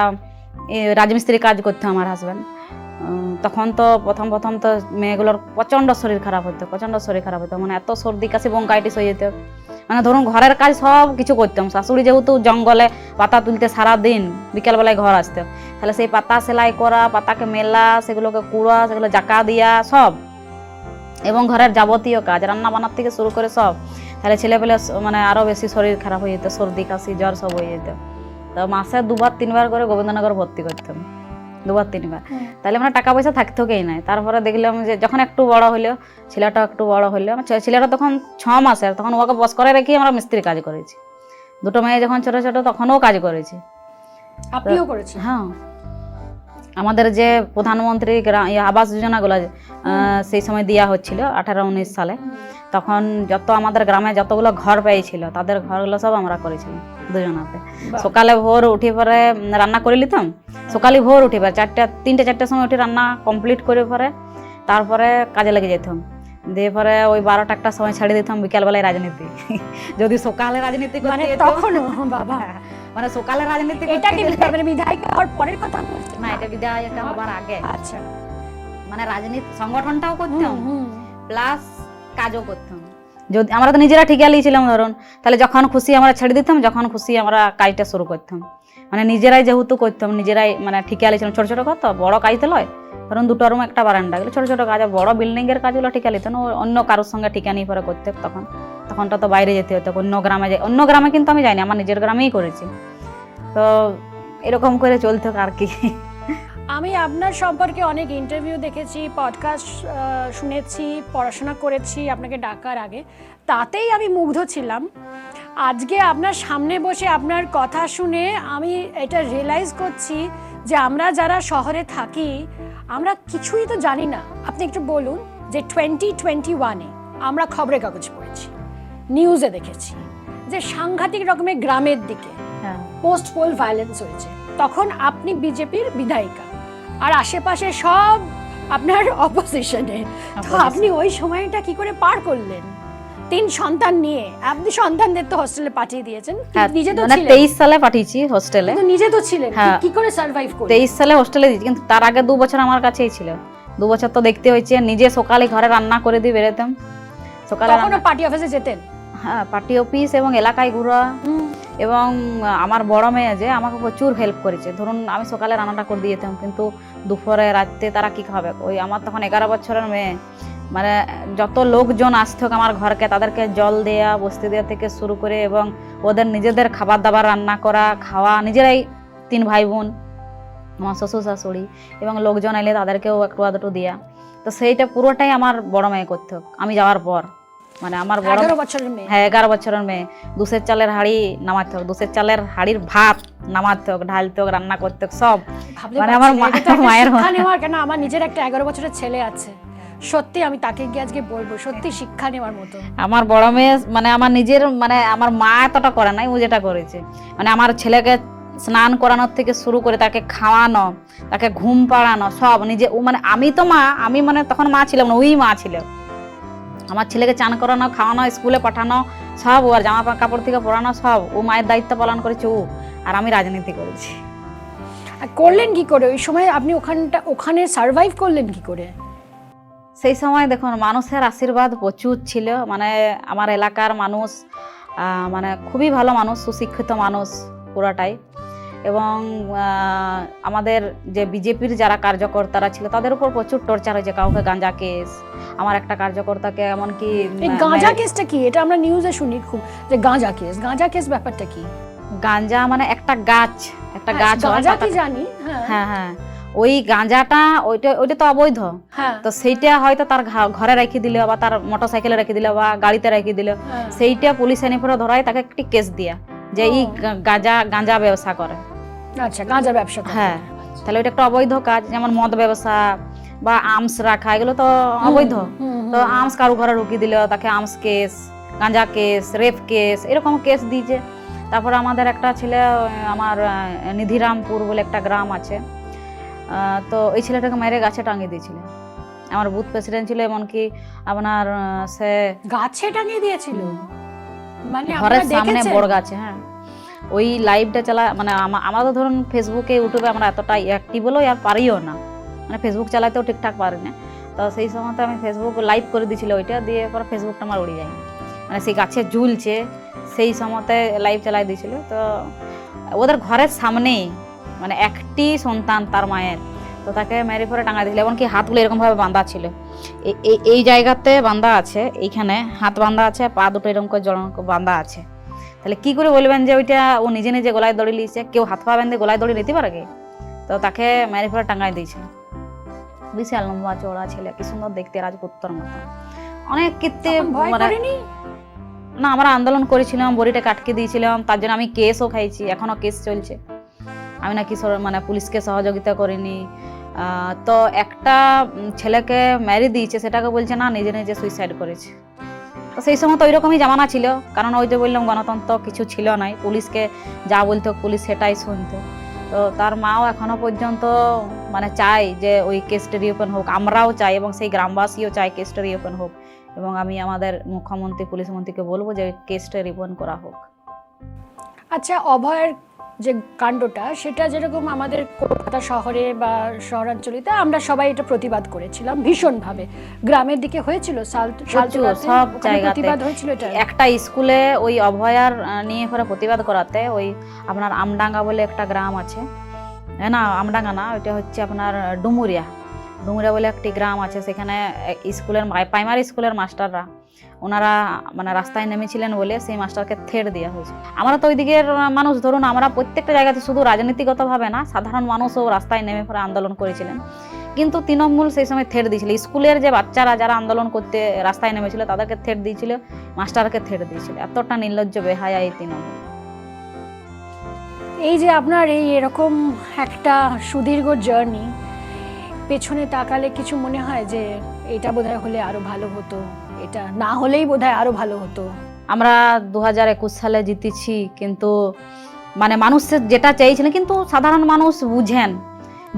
রাজমিস্ত্রি কাজ করতাম আমার হাজব্যান্ড। তখন তো প্রথম তো মেয়েগুলোর প্রচণ্ড শরীর খারাপ হতো, মানে এত সর্দি কাশি ব্রঙ্কাইটিস হয়ে যেত। মানে ধরুন ঘরের কাজ সব কিছু করতাম, শাশুড়ি যেহেতু জঙ্গলে পাতা তুলতে সারাদিন, বিকেলবেলায় ঘর আসতো, তাহলে সেই পাতা সেলাই করা, পাতাকে মেলা, সেগুলোকে কুড়া, সেগুলো জাকা দিয়া সব, এবং ঘরের যাবতীয় কাজ রান্না বান্নার থেকে শুরু করে সব। তাহলে ছেলেপেলে মানে আরও বেশি শরীর খারাপ হয়ে যেত, সর্দি কাশি জ্বর সব হয়ে যেত। তো মাসে 2-3 বার করে গোবিন্দনগর ভর্তি করতাম, 2-3 বার। তাহলে মানে টাকা পয়সা থাকতো কেই নাই। তারপরে দেখলাম যে যখন একটু বড় হলো, ছেলেটা একটু বড় হলো, ছেলেটা তখন 6 মাসের, তখন ওকে বস করে রেখে আমরা মিস্ত্রি কাজ করেছি। 2টো মেয়ে যখন ছোট ছোট তখনও কাজ করেছি। আপনিও করেছেন? হ্যাঁ, আমাদের যে প্রধানমন্ত্রী আবাস যোজনাগুলো সেই সময় দেওয়া হচ্ছিল 18-19 সালে, তখন যত আমাদের গ্রামে যতগুলো ঘর পেয়েছিল তাদের ঘরগুলো সব আমরা করেছিলাম দুজনাতে। সকালে ভোর উঠে পরে রান্না করে নিতাম, সকালে ভোর উঠে পরে 3-4টার সময় উঠে রান্না কমপ্লিট করে পরে তারপরে কাজে লেগে যেতাম। দিয়ে পরে ওই 12টা সময় ছেড়ে দিতাম বিকালবেলায় রাজনীতি। যদি সকালে রাজনীতি মানে করতে তখন বাবা, মানে সকালে রাজনীতি এটা কি মানে বিধায়িকা হওয়ার পরের কথা বলছেন? না, এটা বিধায়িকা হবার আগে। আচ্ছা, মানে রাজনীতি সংগঠনটাও করতাম প্লাস কাজও করতাম। যদি আমরা তো নিজেরা ঠিকা লিয়েছিলাম ধরুন, তাহলে যখন খুশি আমরা ছেড়ে দিতাম, যখন খুশি আমরা কাজটা শুরু করতাম। মানে নিজেরাই যেহেতু করতাম, নিজেরাই মানে ঠিকা লিয়েছিলাম। ছোট ছোট কথা বড় কাজ তো লয়, ধরুন 2টো রুম 1টা বারান্দা, এগুলো ছোট ছোট কাজ। বড় বিল্ডিং এর কাজগুলো ঠিকা লিতাম অন্য কারোর সঙ্গে ঠিকা নিয়ে পরে করতে। তখনটা তো বাইরে যেতে হতো, অন্য গ্রামে যাই, অন্য গ্রামে কিন্তু আমি যাইনি, আমার নিজের গ্রামেই করেছি। তো এরকম করে চলতো আর কি। আমি আপনার সম্পর্কে অনেক ইন্টারভিউ দেখেছি, পডকাস্ট শুনেছি, পড়াশোনা করেছি আপনাকে ডাকার আগে, তাতেই আমি মুগ্ধ ছিলাম। আজকে আপনার সামনে বসে আপনার কথা শুনে আমি এটা রিয়েলাইজ করছি যে আমরা যারা শহরে থাকি আমরা কিছুই তো জানি না। আপনি একটু বলুন যে 2021-এ আমরা খবরের কাগজ পড়েছি, নিউজে দেখেছি যে সাংঘাতিক রকমের গ্রামের দিকে পোস্ট পোল ভায়োলেন্স হয়েছে, তখন আপনি বিজেপির বিধায়িকা আর আশেপাশে সব আপনার অপোজিশনে। তো আপনি ওই সময়টা কি করে পার করলেন? 3 সন্তান নিয়ে আপনি সন্তানদের তো হোস্টেলে পাঠিয়ে দিয়েছেন, নিজে তো ছিলেন। 23 সালে পাঠিয়েছি হোস্টেলে, কিন্তু নিজে তো ছিলেন, কি করে সার্ভাইভ করলেন? 23 সালে হোস্টেলে দিয়েছি, কিন্তু তার আগে 2 বছর আমার কাছেই ছিল। 2 বছর তো দেখতে হয়েছে। নিজে সকালে ঘরে রান্না করে দিয়ে বেরোতাম। সকালে পার্টি অফিসে যেতেন? হ্যাঁ, পার্টি অফিস এবং এলাকায় ঘোরা। এবং আমার বড় মেয়ে যে আমাকে প্রচুর হেল্প করেছে। ধরুন আমি সকালে রান্নাটা করে দিয়ে যেতাম, কিন্তু দুপুরে রাতে তারা কি খাবে? ওই আমার তখন 11 বছরের মেয়ে, মানে যত লোকজন আসতো আমার ঘরকে তাদেরকে জল দেয়া, বসতে দেওয়া থেকে শুরু করে, এবং ওদের নিজেদের খাবার দাবার রান্না করা, খাওয়া নিজেরাই, 3 ভাই বোন, আমার শ্বশুর শাশুড়ি, এবং লোকজন এলে তাদেরকেও একটু আধটু দেয়া। তো সেইটা পুরোটাই আমার বড় মেয়ে করতে আমি যাওয়ার পর। মানে আমার বড় 11 বছরের মেয়ে? হ্যাঁ, 11 বছরের মেয়ে। 2 চালের হাঁড়ি নামাতে হোক, 2 চালের হাঁড়ির ভাত নামাতে হোক, ঢালতে হোক, রান্না করতে হোক, সব। মানে আমার মায়ের শিক্ষা নেওয়ার, কেন আমার নিজের একটা 11 বছরের ছেলে আছে, সত্যি আমি তাকে গিয়ে আজকে বলবো সত্যি শিক্ষা নেওয়ার মতো। আমার বড় মেয়ে মানে আমার নিজের, মানে আমার মা এতটা করে নাই, ও যেটা করেছে, মানে আমার ছেলেকে স্নান করানোর থেকে শুরু করে তাকে খাওয়ানো, তাকে ঘুম পাড়ানো, সব নিজে। ও মানে আমি তো মা, আমি মানে তখন মা ছিলাম না, ওই মা ছিল। আমার ছেলেকে চান করানো, খাওয়ানো, স্কুলে পাঠানো, সব ও। আর জামা কাপড় থেকে পরানো, সব ও মায়ের দায়িত্ব পালন করেছে ও। আর আমি রাজনীতি করেছি। আর করলেন কি করে ওই সময়? আপনি ওখানে সার্ভাইভ করলেন কি করে? সেই সময় দেখুন মানুষের আশীর্বাদ প্রচুর ছিল, মানে আমার এলাকার মানুষ মানে খুবই ভালো মানুষ, সুশিক্ষিত মানুষ পুরাটাই। এবং আমাদের যে বিজেপির যারা কার্যকর্তারা ছিল তাদের উপর প্রচুর টর্চার হয়েছে, কাউকে গাঁজা কেস, আমার একটা কার্যকর্তাকে এমনকি এই গাঁজা কেসটা কি? এটা আমরা নিউজে শুনি খুব, যে গাঁজা কেস ব্যাপারটা কি? গাঁজা মানে একটা গাছ হয়, গাঁজা কি জানি, হ্যাঁ হ্যাঁ, ওই গাঁজাটা ওইটা তো অবৈধ। তো সেইটা হয়তো তার ঘরে রেখে দিল, বা তার মোটরসাইকেলে রেখে দিল, বা গাড়িতে রেখে দিল, সেইটা পুলিশ এনে পরে ধরায় তাকে একটি কেস দিয়া যে এই গাঁজা ব্যবসা করে। আচ্ছা, গাঁজা ব্যবসা করে। হ্যাঁ, তাহলে ওইটা একটা অবৈধ কাজ। যেমন মদ ব্যবসা বা আর্মস রাখা, এগুলো তো অবৈধ। তো আর্মস কারো ঘরে ঢুকিয়ে দিল, তাকে আর্মস কেস, গাঁজা কেস, রেপ কেস, এরকম কেস দিয়েছে। তারপরে আমাদের একটা ছেলে, আমার নিধিরামপুর বলে একটা গ্রাম আছে, তো এই ছেলেটাকে মেরে গাছে টাঙিয়ে দিয়েছিল। আমার বুথ প্রেসিডেন্ট ছিল, এমনকি আপনার সে গাছে টাঙিয়ে দিয়েছিল, মানে ঘরের সামনে বড় গাছে। হ্যাঁ, ওই লাইভটা মানে আমরা তো ধরুন ফেসবুকে ইউটিউবে আমরা এতটা অ্যাক্টিভ হলো আর পারিও না, মানে ফেসবুক চালাতেও ঠিকঠাক পারি না। তো সেই সময়তে আমি ফেসবুক লাইভ করে দিয়েছিল, ওইটা দিয়ে পরে ফেসবুকটা আমার উড়ে যায়, মানে সেই গাছে ঝুলছে সেই সময়তে লাইভ চালাই দিয়েছিল। তো ওদের ঘরের সামনেই মানে একটি সন্তান তার মায়ের, তো তাকে মেরে পরে টাঙা দিয়েছিল। এমনকি হাতগুলো এরকমভাবে বাঁধা ছিল, এই জায়গাতে বাঁধা আছে, এইখানে হাত বাঁধা আছে, পা দুটো এরকম করে জড়ানো বাঁধা আছে। তাহলে কি করে বলবেন যে ওইটা ও নিজে নিজে গলায় দড়ি লিয়েছে? কেউ হাত পা বেঁধে গলায় দড়ি নিতে পারে কি? তো তাকে মেরে পরে টাঙায় দিয়েছিল। বিশাল লম্বা চওড়া ছেলে, কি সুন্দর দেখতে, রাজপুত্তর মতো। অনেক কীর্তি। না, আমরা আন্দোলন করেছিলাম, বড়িটাকে আটকে দিয়েছিলাম, তার জন্য আমি কেসও খাইছি, এখনো কেস চলছে। আমি নাকি মানে পুলিশকে সহযোগিতা করিনি। তো একটা ছেলেকে মেরে দিয়েছে, সেটাকে বলছে না নিজে নিজে সুইসাইড করেছে। তো সেই সময় তো ওই রকমই জামানা ছিল, কারণ ওই যে বললাম গণতন্ত্র কিছু ছিল নাই, পুলিশকে যা বলতো পুলিশ সেটাই শুনতো। তো তার মাও এখনো পর্যন্ত মানে চাই যে ওই কেসটা রিওপেন হোক, আমরাও চাই এবং সেই গ্রামবাসীও চাই কেসটা রিওপেন হোক। এবং আমি আমাদের মুখ্যমন্ত্রী, পুলিশ মন্ত্রীকে বলবো যে কেসটা রিওপেন করা হোক। আচ্ছা, অভয়ের যে কাণ্ডটা, সেটা যেরকম আমাদের কলকাতা শহরে বা শহরাঞ্চলিতে আমরা সবাই এটা প্রতিবাদ করেছিলাম ভীষণভাবে, গ্রামের দিকে হয়েছিল, সব জায়গাতে হয়েছিল। একটা স্কুলে ওই অভয়ার নিয়ে পরে প্রতিবাদ করাতে, ওই আপনার আমডাঙ্গা বলে একটা গ্রাম আছে, না আমডাঙ্গা না, ওইটা হচ্ছে আপনার ডুমুরিয়া বলে একটি গ্রাম আছে। সেখানে স্কুলের প্রাইমারি স্কুলের মাস্টাররা ওনারা মানে রাস্তায় নেমেছিলেন বলে সেই মাস্টারকে থেট দেওয়া হয়েছে। আমরা তো ওই দিকের মানুষ, ধরুন আমরা প্রত্যেকটা জায়গাতে শুধু রাজনীতিগতভাবে না, সাধারণ মানুষও রাস্তায় নেমে পরে আন্দোলন করেছিলেন, কিন্তু তৃণমূল সেই সময় থেট দিয়েছিল। স্কুলের যে বাচ্চারা যারা আন্দোলন করতে রাস্তায় নেমেছিল তাদেরকে থেট দিয়েছিল, মাস্টারকে থেট দিয়েছিল। এতটা নির্লজ্জ বেহায়া এই তৃণমূল। এই যে আপনার এরকম একটা সুদীর্ঘ জার্নি, পেছনে তাকালে কিছু মনে হয় যে এটা বোধহয় হলে আরো ভালো হতো, এটা না হলেই বোধহয় আরো ভালো হতো? আমরা 2021 সালে জিতেছি, কিন্তু মানে মানুষের যেটা চাইছিলেন, কিন্তু সাধারণ মানুষ বুঝেন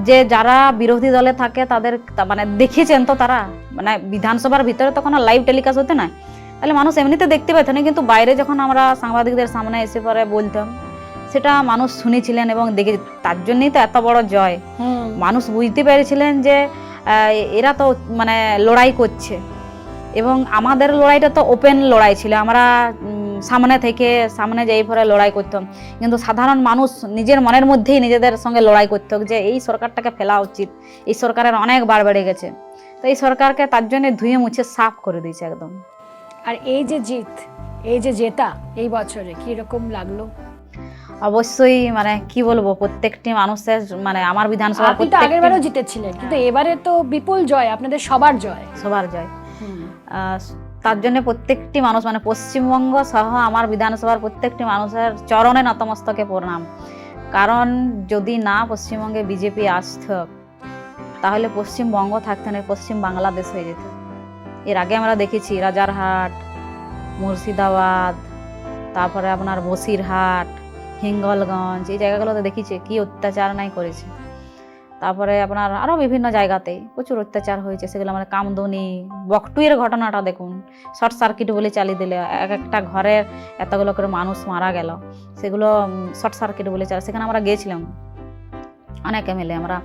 যে যারা বিরোধী দলে থাকে তাদের মানে দেখেছেন তো তারা, মানে বিধানসভার ভিতরে তো কোনো লাইভ টেলিকাস্ট হতে না, তাহলে মানুষ এমনিতে দেখতে পেত না, কিন্তু বাইরে যখন আমরা সাংবাদিকদের সামনে এসে পরে বলতাম, সেটা মানুষ শুনেছিলেন এবং দেখে, তার জন্যই তো এত বড় জয়। মানুষ বুঝতে পেরেছিলেন যে এরা তো মানে লড়াই করছে, এবং আমাদের লড়াইটা তো ওপেন লড়াই ছিল, আমরা সামনে যেই পরে লড়াই করতাম, কিন্তু সাধারণ মানুষ নিজের মনের মধ্যেই নিজেদের সঙ্গে লড়াই করতো যে এই সরকারটাকে ফেলা উচিত, এই সরকারের অনেক বার বেড়ে গেছে। তো এই সরকারকে তার জন্য ধুয়ে মুছে সাফ করে দিয়েছে একদম। আর এই যে জেতা এই বছরে কিরকম লাগলো? অবশ্যই মানে কি বলবো, প্রত্যেকটি মানুষের মানে আমার বিধানসভা, আপনি তো আগেরবারও জিতেছিলেন, কিন্তু এবারে তো বিপুল জয়, আপনাদের সবার জয়। তার জন্য প্রত্যেকটি মানুষ মানে পশ্চিমবঙ্গ সহ আমার বিধানসভার প্রত্যেকটি মানুষের চরণে নতমস্তকে প্রণাম। কারণ যদি না পশ্চিমবঙ্গে বিজেপি আসত, তাহলে পশ্চিমবঙ্গ থাকতো না, পশ্চিম বাংলাদেশ হয়ে যেত। এর আগে আমরা দেখেছি রাজারহাট, মুর্শিদাবাদ, তারপরে আপনার বসিরহাট, হিঙ্গলগঞ্জ, এই জায়গাগুলোতে দেখিছে কি অত্যাচার নাই করেছে। তারপরে আপনার আরও বিভিন্ন জায়গাতে প্রচুর অত্যাচার হয়েছে, সেগুলো মানে কামদুনি, বকটুয়ের ঘটনাটা দেখুন, শর্ট সার্কিট বলে চালিয়ে দিলে একটা ঘরের এতগুলো করে মানুষ মারা গেল, সেগুলো শর্ট সার্কিট বলে চালিয়ে। সেখানে আমরা গিয়েছিলাম অনেক এমএলএ, আমরা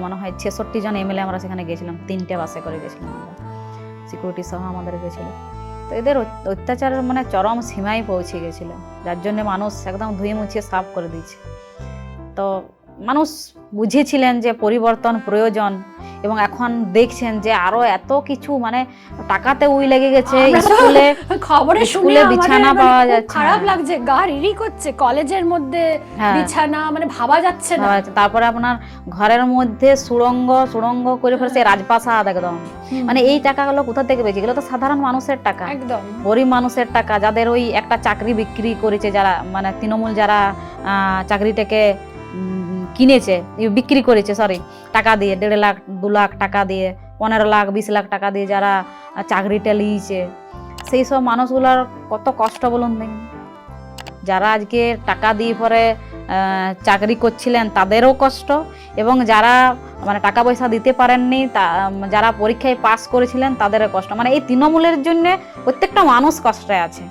মনে হয় 66 জন এমএলএ আমরা সেখানে গিয়েছিলাম, 3টে বাসে করে গেছিলাম আমরা, সিকিউরিটি সহ আমাদের গেছিল। তো এদের অত্যাচারের মানে চরম সীমায় পৌঁছে গেছিল, যার জন্য মানুষ একদম ধুয়ে মুছিয়ে সাফ করে দিয়েছে। তো মানুষ বুঝেছিলেন যে পরিবর্তন প্রয়োজন, এবং এখন দেখছেন যে আরো এত কিছু মানে টাকাতে উই লেগে গেছে। স্কুলে খবরে স্কুলে বিছানা পাওয়া যাচ্ছে, খারাপ লাগছে, গা রিরি করছে, কলেজের মধ্যে বিছানা মানে ভাবা যাচ্ছে না। তারপরে আপনার ঘরের মধ্যে সুড়ঙ্গ করে ফেলেছে, রাজপ্রাসাদ একদম। মানে এই টাকাগুলো কোথা থেকে পেয়েছে? এগুলো তো সাধারণ মানুষের টাকা, একদম গরিব মানুষের টাকা, যাদের ওই একটা চাকরি বিক্রি করেছে, যারা মানে তৃণমূল যারা চাকরিটাকে কিনেছে, বিক্রি করেছে, টাকা দিয়ে 1.5 লাখ 2 লাখ টাকা দিয়ে, 15 লাখ 20 লাখ টাকা দিয়ে যারা চাকরিটা নিয়েছে, সেই সব মানুষগুলোর কত কষ্ট বলুন দেখুন। যারা আজকে টাকা দিয়ে পরে চাকরি করছিলেন তাদেরও কষ্ট, এবং যারা মানে টাকা পয়সা দিতে পারেননি, যারা পরীক্ষায় পাস করেছিলেন তাদেরও কষ্ট। মানে এই তৃণমূলের জন্য প্রত্যেকটা মানুষ কষ্টে আছে।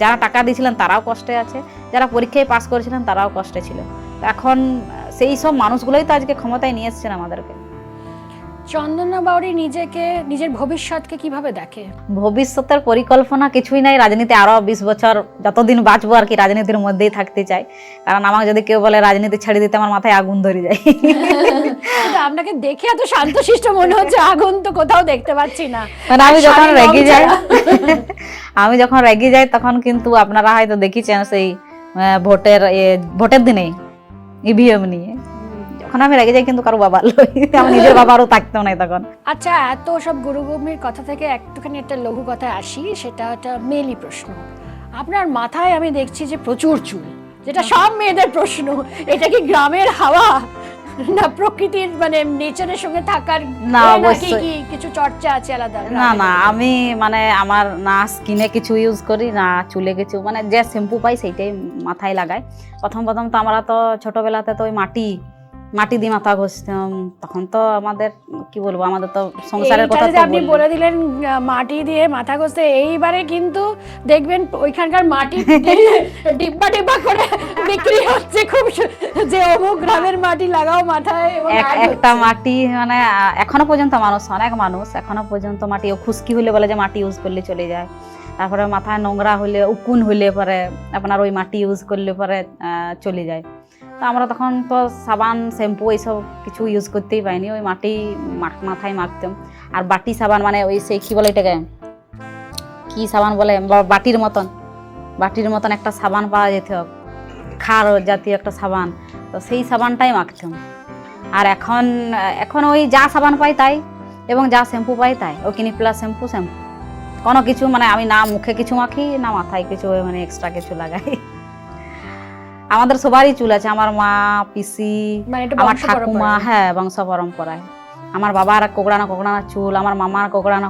যারা টাকা দিয়েছিলেন তারাও কষ্টে আছে, যারা পরীক্ষায় পাস করেছিলেন তারাও কষ্টে ছিল। এখন সেই সব মানুষগুলোই তো আজকে ক্ষমতায় নিয়ে এসেছেন আমাদেরকে। চন্দনা বাউরি নিজের ভবিষ্যৎকে কিভাবে দেখে? ভবিষ্যতের পরিকল্পনা কিছুই নাই, রাজনীতি আরো 20 বছর যতদিন বাঁচবো আর কি রাজনীতির মধ্যেই থাকতে চাই। কারণ আমাকে যদি কেউ বলে রাজনীতি ছেড়ে দিতে, আমার মাথায় আগুন ধরে যায়। আপনাকে দেখে এত শান্তশিষ্ট মনে হচ্ছে, আগুন তো কোথাও দেখতে পাচ্ছি না। আমি যখন রেগে যাই তখন কিন্তু আপনারা হয়তো দেখেছেন সেই ভোটের দিনে ইভিএম নিয়ে যখন আমি রেগে যাই, কিন্তু কারো বাবা লই, আমার নিজের বাবারও থাকতো না তখন। আচ্ছা, এত সব গুরুগম্ভীর কথা থেকে একটুখানি একটা লঘু কথায় আসি, সেটা একটা মেইলি প্রশ্ন। আপনার মাথায় আমি দেখছি যে প্রচুর চুল, যেটা সব মেয়েদের প্রশ্ন। এটা কি গ্রামের হাওয়া না প্রকৃতির মানে নেচারের সঙ্গে থাকার? না, অবশ্যই কি কিছু চর্চা আছে আলাদা? না, আমি মানে আমার না স্কিনে কিছু ইউজ করি, না চুলে কিছু, মানে যে শ্যাম্পু পাই সেইটাই মাথায় লাগাই। প্রথম তো আমরা তো ছোটবেলাতে তো ওই মাটি দিয়ে মাথা ঘষতাম, তখন তো আমাদের কি বলবো, আমাদের তো সংসারের কথা তো আপনি বলে দিলেন মাটি দিয়ে মাথা ঘষতে। এইবারে কিন্তু দেখবেন ওইখানকার মাটি ডিব্বা করে বিক্রি হচ্ছে খুব, যে অমুক গ্রামের মাটি লাগাও মাথায়। একটা মাটি মানে এখনো পর্যন্ত অনেক মানুষ এখনো পর্যন্ত মাটি, খুশকি হলে বলে যে মাটি ইউজ করলে চলে যায়। তারপরে মাথায় নোংরা হলে, উকুন হলে পরে আপনার ওই মাটি ইউজ করলে পরে চলে যায়। তো আমরা তখন তো সাবান শ্যাম্পু এইসব কিছু ইউজ করতেই পাইনি, ওই মাটি মাথায় মাখতাম। আর বাটি সাবান, মানে ওই সেই কি বলে এটাকে, কি সাবান বলে, বাটির মতন একটা সাবান পাওয়া যেত, খার জাতীয় একটা সাবান, তো সেই সাবানটাই মাখতাম। আর এখন ওই যা সাবান পাই তাই, এবং যা শ্যাম্পু পাই তাই, ও ক্লিনিক প্লাস শ্যাম্পু কোনো কিছু মানে আমি না মুখে কিছু মাখি, না মাথায় কিছু মানে এক্সট্রা কিছু লাগাই। আমাদের সবারই চুল আছে, আমার মা, পিসি, আমার ঠাকুমা, হ্যাঁ বংশ পরম্পরায়। আমার বাবার কোকড়ানো চুল, আমার মামার কোকড়ানো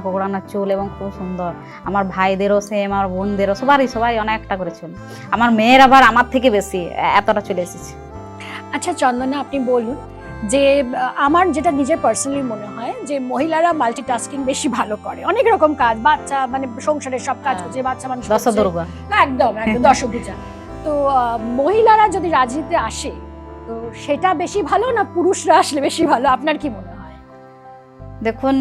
চুল, এবং খুব সুন্দর। আমার ভাইদেরও সেম, আমার বোনদেরও, সবাই অনেকটা করে চুল। আমার মেয়ের আবার আমার থেকে বেশি, এতটা চলে এসেছে। আচ্ছা চন্দনা, আপনি বলুন যে আমার যেটা নিজের পার্সোনালি মনে হয় যে মহিলারা মাল্টিটাস্কিং বেশি ভালো করে, অনেক রকম কাজ, বাচ্চা মানে সংসারের সব কাজ হচ্ছে, বাচ্চা মানুষ দশদুর্গা, একদম দশভুজা। তো মহিলারা যদি রাজনীতিতে আসে, তো সেটা বেশি ভালো না পুরুষরা আসলে বেশি ভালো? আপনার কি মনে হয়? দেখুন,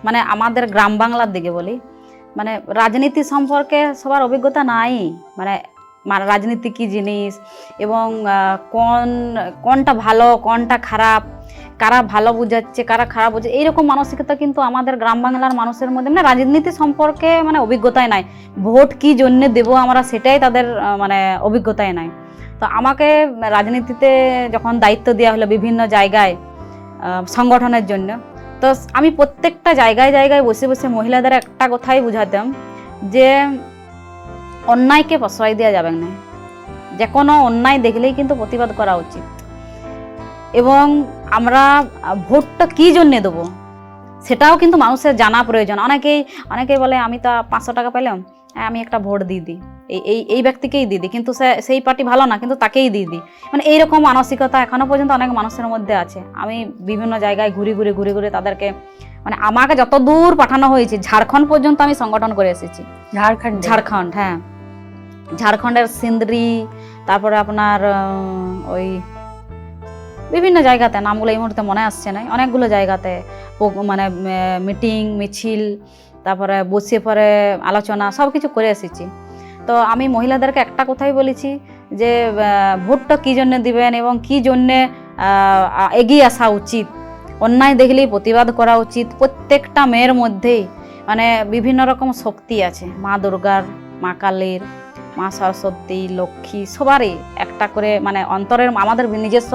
মানে আমাদের গ্রাম বাংলার দিকে বলি, মানে রাজনীতি সম্পর্কে সবার অভিজ্ঞতা নাই, মানে রাজনীতি কি জিনিস, এবং কোনটা ভালো কোনটা খারাপ, কারা ভালো বুঝাচ্ছে কারা খারাপ বুঝাচ্ছে, এইরকম মানসিকতা কিন্তু আমাদের গ্রাম বাংলার মানুষের মধ্যে মানে রাজনীতি সম্পর্কে মানে অভিজ্ঞতাই নাই। ভোট কি জন্য দেব আমরা, সেটাই তাদের মানে অভিজ্ঞতাই নাই। তো আমাকে রাজনীতিতে যখন দায়িত্ব দেওয়া হলো বিভিন্ন জায়গায় সংগঠনের জন্য, তো আমি প্রত্যেকটা জায়গায় বসে মহিলাদের একটা কথাই বুঝাতাম যে অন্যায়কে প্রশ্রয় দেওয়া যাবে না, যে কোনো অন্যায় দেখলেই কিন্তু প্রতিবাদ করা উচিত, এবং আমরা ভোটটা কি জন্য দেবো সেটাও কিন্তু মানুষের জানা প্রয়োজন। অনেকেই বলে আমি তো 500 টাকা পেলাম, আমি একটা ভোট দিয়ে দিই, এই ব্যক্তিকেই দিয়ে দিই, কিন্তু সেই পার্টি ভালো না কিন্তু তাকেই দিয়ে দিই, মানে এইরকম মানসিকতা এখনো পর্যন্ত অনেক মানুষের মধ্যে আছে। আমি বিভিন্ন জায়গায় ঘুরে তাদেরকে, মানে আমাকে যত দূর পাঠানো হয়েছে, ঝাড়খণ্ড পর্যন্ত আমি সংগঠন করে এসেছি। ঝাড়খণ্ড, হ্যাঁ, ঝাড়খণ্ডের সিন্দ্রি, তারপরে আপনার ওই বিভিন্ন জায়গাতে, নামগুলো এই মুহূর্তে মনে আসছে না, অনেকগুলো জায়গাতে মানে মিটিং মিছিল তারপরে বসে পরে আলোচনা সব কিছু করে এসেছি। তো আমি মহিলাদেরকে একটা কথাই বলেছি যে ভোটটা কী জন্য দিবেন এবং কী জন্যে এগিয়ে আসা উচিত, অন্যায় দেখলেই প্রতিবাদ করা উচিত। প্রত্যেকটা মেয়ের মধ্যেই মানে বিভিন্ন রকম শক্তি আছে, মা দুর্গার, মা কালীর, মা সরস্বতী, লক্ষ্মী, সবারই একটা করে মানে অন্তরের আমাদের নিজস্ব